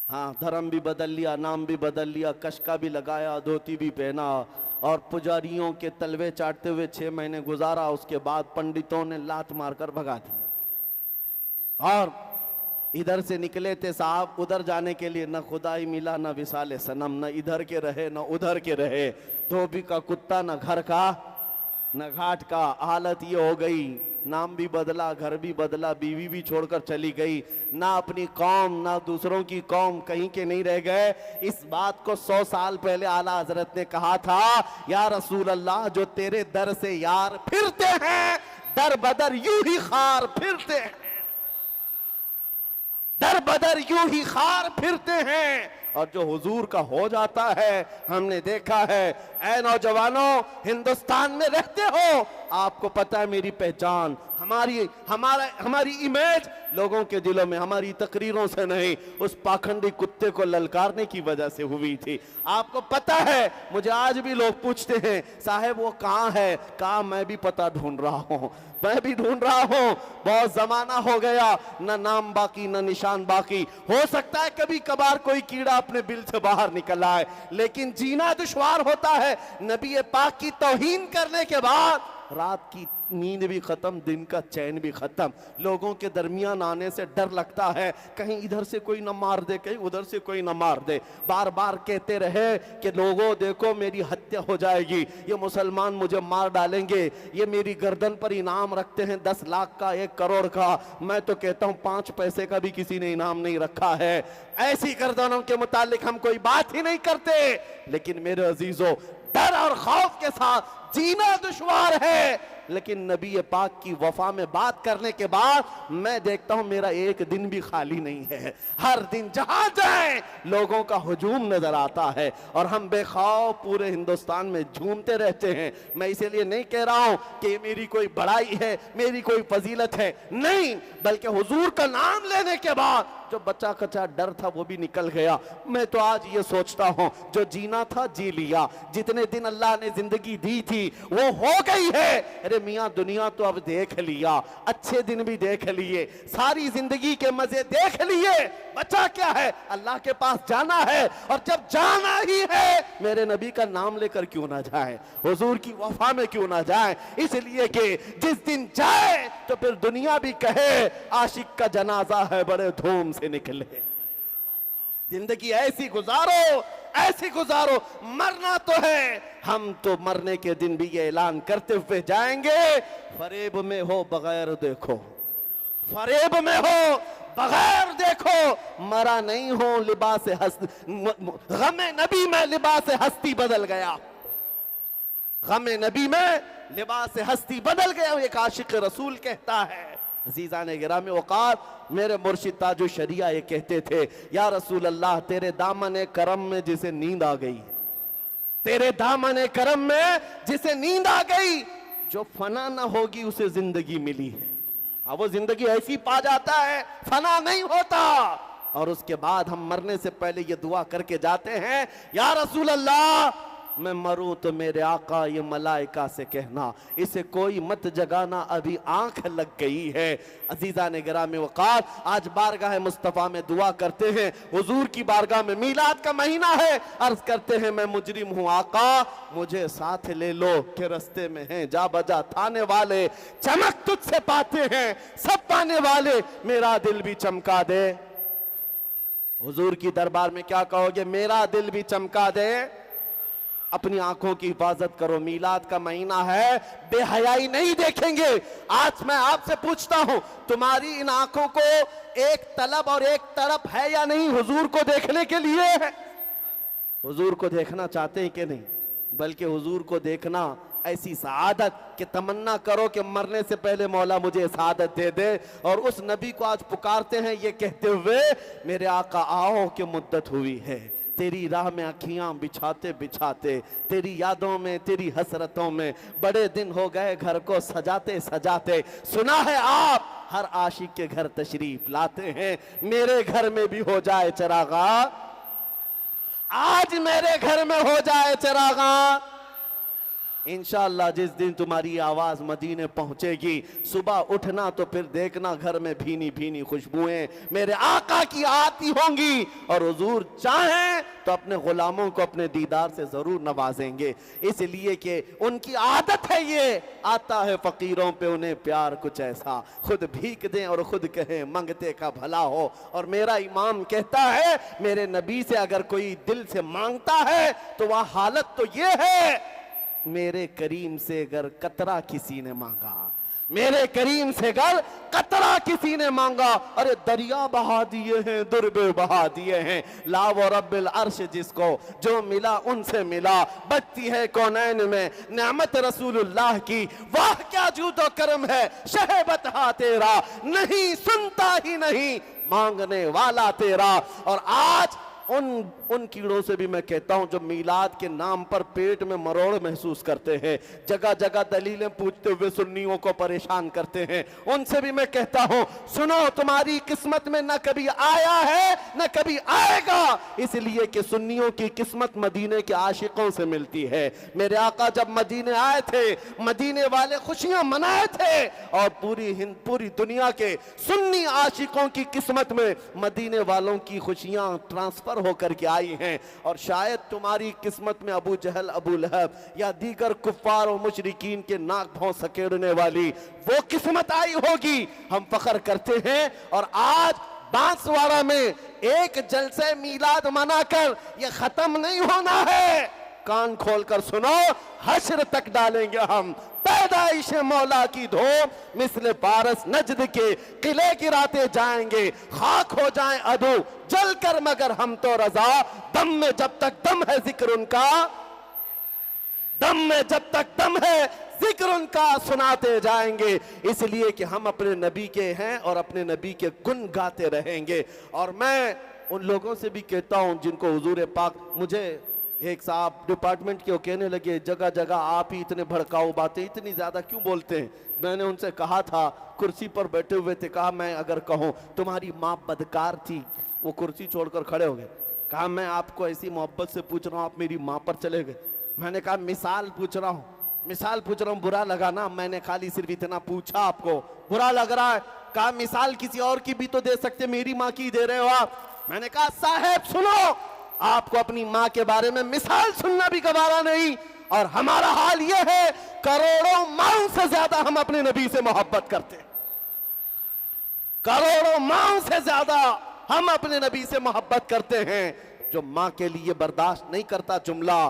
हाँ, धर्म भी बदल लिया, नाम भी बदल लिया, कशका भी लगाया, धोती भी पहना, और पुजारियों के तलवे चाटते हुए 6 महीने गुजारा। उसके बाद पंडितों ने लात मारकर भगा दिया। और इधर से निकले थे साहब, उधर जाने के लिए न खुदाई मिला, न विसाले सनम, न इधर के रहे न उधर के रहे, धोबी का कुत्ता न घर का न घाट का। हालत ये हो गई, नाम भी बदला, घर भी बदला, बीवी भी छोड़कर चली गई, ना अपनी कौम ना दूसरों की कौम, कहीं के नहीं रह गए। इस बात को 100 साल पहले आला हजरत ने कहा था, या रसूल अल्लाह, जो तेरे दर से यार फिरते हैं, दर बदर यूं ही खार फिरते हैं, दर बदर यूं ही खार फिरते हैं। और जो हुजूर का हो जाता है, हमने देखा है। ऐ नौजवानों, हिंदुस्तान में रहते हो, आपको पता है मेरी पहचान, हमारी इमेज लोगों के दिलों में हमारी तकरीरों से नहीं, उस पाखंडी कुत्ते को ललकारने की वजह से हुई थी। आपको पता है मुझे आज भी लोग पूछते हैं साहब वो कहाँ है, कहाँ मैं भी पता ढूंढ रहा हूँ, मैं भी ढूंढ रहा हूं। बहुत जमाना हो गया, न नाम बाकी न निशान बाकी। हो सकता है कभी कभार कोई कीड़ा अपने बिल से बाहर निकल आए, लेकिन जीना दुश्वार होता है। नबी पाक की तौहीन करने के बाद रात की नींद भी खत्म, दिन का चैन भी खत्म। लोगों के दरमियान आने से डर लगता है, कहीं इधर से कोई न मार दे, कहीं उधर से कोई न मार दे। बार बार कहते रहे कि लोगों देखो मेरी हत्या हो जाएगी, ये मुसलमान मुझे मार डालेंगे, ये मेरी गर्दन पर इनाम रखते हैं 10 लाख का, 1 करोड़ का। मैं तो कहता हूं 5 पैसे का भी किसी ने इनाम नहीं रखा है। ऐसी गर्दनों के मुतालिक हम कोई बात ही नहीं करते। लेकिन मेरे अजीजों, डर और खौफ के साथ जीना दुश्वार है, लेकिन नबी पाक की वफा में बात करने के बाद मैं देखता हूं मेरा एक दिन भी खाली नहीं है। हर दिन जहां जाए लोगों का हुजूम नजर आता है और हम बेखौफ पूरे हिंदुस्तान में झूमते रहते हैं। मैं इसीलिए नहीं कह रहा हूं कि मेरी कोई बड़ाई है, मेरी कोई फजीलत है, नहीं, बल्कि हुजूर का नाम लेने के बाद जो बच्चा कच्चा डर था वो भी निकल गया। मैं तो आज ये सोचता हूं जो जीना था जी लिया, जितने दिन अल्लाह ने जिंदगी दी थी वो हो गई है। अरे मियां दुनिया तो अब देख लिया, अच्छे दिन भी देख लिए, सारी जिंदगी के मजे देख लिए, बचा क्या है? अल्लाह के पास जाना है, और जब जाना ही है मेरे नबी का नाम लेकर क्यों ना जाए, हुजूर की वफा में क्यों ना जाए। इसलिए कि जिस दिन जाए तो फिर दुनिया भी कहे आशिक का जनाजा है बड़े धूम से निकले। जिंदगी ऐसी गुजारो, ऐसी गुजारो, मरना तो है। हम तो मरने के दिन भी ये ऐलान करते हुए जाएंगे, फरेब में हो बगैर देखो, फरेब में हो बगैर देखो, मरा नहीं हो लिबास गमे नबी में लिबास हस्ती बदल गया, गमे नबी में लिबास हस्ती बदल गया। एक आशिक रसूल कहता है, अजीजा ने गिरामी वक़ार, मेरे मुर्शिद ताजो शरिया ये कहते थे, या रसूल अल्लाह तेरे दामन करम में जिसे नींद आ गई, तेरे दामन करम में जिसे नींद आ गई, जो फना ना होगी उसे जिंदगी मिली है। अब वो जिंदगी ऐसी पा जाता है, फना नहीं होता। और उसके बाद हम मरने से पहले ये दुआ करके जाते हैं, या रसूल अल्लाह मैं मरूं तो मेरे आका ये मलाइका से कहना, इसे कोई मत जगाना अभी आंख लग गई है। अजीजा ने गिरामी वक़ार, आज बारगाह मुस्तफ़ा में दुआ करते हैं, हुजूर की बारगाह में, मीलाद का महीना है, अर्ज करते हैं मैं मुजरिम हूं आका मुझे साथ ले लो कि रस्ते में हैं जा बजा थाने वाले, चमक तुझसे पाते हैं सब पाने वाले, मेरा दिल भी चमका दे। हुजूर की दरबार में क्या कहोगे? मेरा दिल भी चमका दे। अपनी आंखों की हिफाजत करो, मीलाद का महीना है, बेहयाई नहीं देखेंगे। आज मैं आपसे पूछता हूं, तुम्हारी इन आंखों को एक तलब और एक तड़प है या नहीं हुजूर को देखने के लिए? हुजूर को देखना चाहते हैं कि नहीं? बल्कि हुजूर को देखना ऐसी सआदत कि तमन्ना करो कि मरने से पहले मौला मुझे सआदत दे दे। और उस नबी को आज पुकारते हैं ये कहते हुए, मेरे आका आओ कि मुद्दत हुई है, तेरी राह में अखियां बिछाते बिछाते, तेरी यादों में, तेरी हसरतों में बड़े दिन हो गए घर को सजाते सजाते। सुना है आप हर आशिक के घर तशरीफ लाते हैं, मेरे घर में भी हो जाए चरागा, आज मेरे घर में हो जाए चरागा। इंशाअल्लाह जिस दिन तुम्हारी आवाज मदीने पहुंचेगी, सुबह उठना तो फिर देखना घर में भीनी भीनी खुशबुएं मेरे आका की आती होंगी। और हुजूर चाहें तो अपने गुलामों को अपने दीदार से जरूर नवाजेंगे, इसलिए कि उनकी आदत है, ये आता है फकीरों पे उन्हें प्यार कुछ ऐसा, खुद भीख दें और खुद कहें मंगते का भला हो। और मेरा इमाम कहता है, मेरे नबी से अगर कोई दिल से मांगता है तो वह हालत तो ये है, मेरे करीम से अगर कतरा किसी ने मांगा, मेरे करीम से अगर कतरा किसी ने मांगा, अरे दरिया बहा दिए हैं, दुर्बे बहा दिए हैं। ला व रब्बिल अर्श जिसको जो मिला उनसे मिला, बचती है कौनैन में नेमत रसूलुल्लाह की, वाह क्या जूदो करम है शहबत हा तेरा, नहीं सुनता ही नहीं मांगने वाला तेरा। और आज उन कीड़ों से भी मैं कहता हूं जो मीलाद के नाम पर पेट में मरोड़ महसूस करते हैं, जगह जगह दलीलें पूछते हुए सुन्नियों को परेशान करते हैं, उनसे भी मैं कहता हूं सुनो, तुम्हारी किस्मत में न कभी आया है न कभी आएगा, इसलिए कि सुन्नियों की किस्मत मदीने के आशिकों से मिलती है। मेरे आका जब मदीने आए थे, मदीने वाले खुशियां मनाए थे और पूरी दुनिया के सुन्नी आशिकों की किस्मत में मदीने वालों की खुशियां ट्रांसफर होकर के आई हैं। और शायद तुम्हारी किस्मत में अबू जहल, अबू लहब या दीगर कुफ्फार और मुशरिकीन के नाक भौं सकेड़ने वाली वो किस्मत आई होगी। हम फख्र करते हैं और आज बांसवाड़ा में एक जलसे मीलाद मनाकर ये खत्म नहीं होना है। कान खोलकर सुनो, हश्र तक डालेंगे हम पैदाइश मौला की धूम, मिस्ल पारस नजद के किले गिराते जाएंगे, खाक हो जाए अदू जलकर मगर हम तो रजा, दम में जब तक दम है जिक्र उनका, दम में जब तक दम है जिक्र उनका सुनाते जाएंगे, इसलिए कि हम अपने नबी के हैं और अपने नबी के गुन गाते रहेंगे। और मैं उन लोगों से भी कहता हूं जिनको हुजूर पाक, मुझे एक साहब डिपार्टमेंट के कहने लगे जगह जगह आप ही इतने भड़काऊ बातें इतनी ज्यादा क्यों बोलते हैं। मैंने उनसे कहा था, कुर्सी पर बैठे हुए थे, कहा मैं अगर कहूं तुम्हारी माँ बदकार थी, वो कुर्सी छोड़कर खड़े हो गए। कहा मैं आपको ऐसी मोहब्बत से पूछ रहा हूं, आप मेरी माँ पर चले गए। मैंने कहा मिसाल पूछ रहा हूं, मिसाल पूछ रहा हूं, बुरा लगा ना, मैंने खाली सिर्फ इतना पूछा, आपको बुरा लग रहा है। कहा मिसाल किसी और की भी तो दे सकते, मेरी माँ की दे रहे हो आप। मैंने कहा साहब सुनो, आपको अपनी माँ के बारे में मिसाल सुनना भी गवारा नहीं, और हमारा हाल यह है करोड़ों माओं से ज्यादा हम अपने नबी से मोहब्बत करते हैं, करोड़ों माओं से ज्यादा हम अपने नबी से मोहब्बत करते हैं। जो माँ के लिए बर्दाश्त नहीं करता जुमला,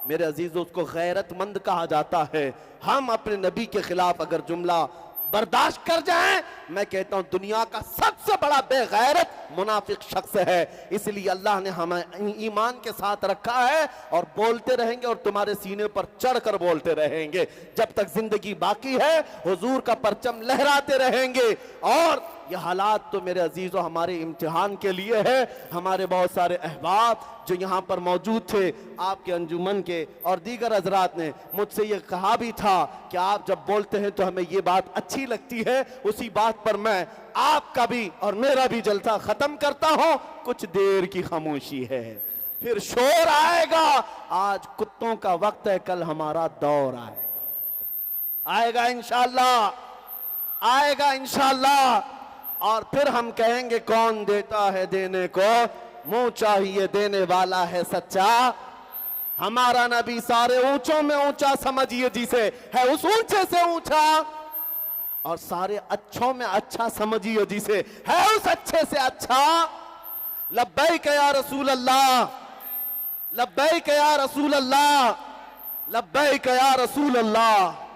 मेरे अजीजों, उसको गैरतमंद कहा जाता है। हम अपने नबी के खिलाफ अगर जुमला बर्दाश्त कर जाएं, मैं कहता हूं दुनिया का सबसे बड़ा बेगैरत मुनाफिक शख्स है। इसलिए अल्लाह ने हमें ईमान के साथ रखा है और बोलते रहेंगे और तुम्हारे सीने पर चढ़कर बोलते रहेंगे जब तक जिंदगी बाकी है, हुजूर का परचम लहराते रहेंगे। और ये हालात तो मेरे अजीजों हमारे इम्तिहान के लिए है। हमारे बहुत सारे अहबाब जो यहाँ पर मौजूद थे, आपके अंजुमन के और दीगर हजरात ने मुझसे ये कहा भी था कि आप जब बोलते हैं तो हमें ये बात अच्छी लगती है। उसी बात पर मैं आपका भी और मेरा भी जलसा खत्म करता हूं। कुछ देर की खामोशी है, फिर शोर आएगा। आज कुत्तों का वक्त है, कल हमारा दौर आएगा इंशाअल्लाह, आएगा इंशाअल्लाह। और फिर हम कहेंगे कौन देता है देने को, मुंह चाहिए देने वाला है सच्चा। हमारा नबी सारे ऊंचों में ऊंचा समझिए जिसे है उस ऊंचे से ऊंचा, और सारे अच्छों में अच्छा समझिए जिसे है उस अच्छे से अच्छा। लब्बैक या रसूल अल्लाह, लब्बैक या रसूल अल्लाह, लब्बैक या रसूल अल्लाह।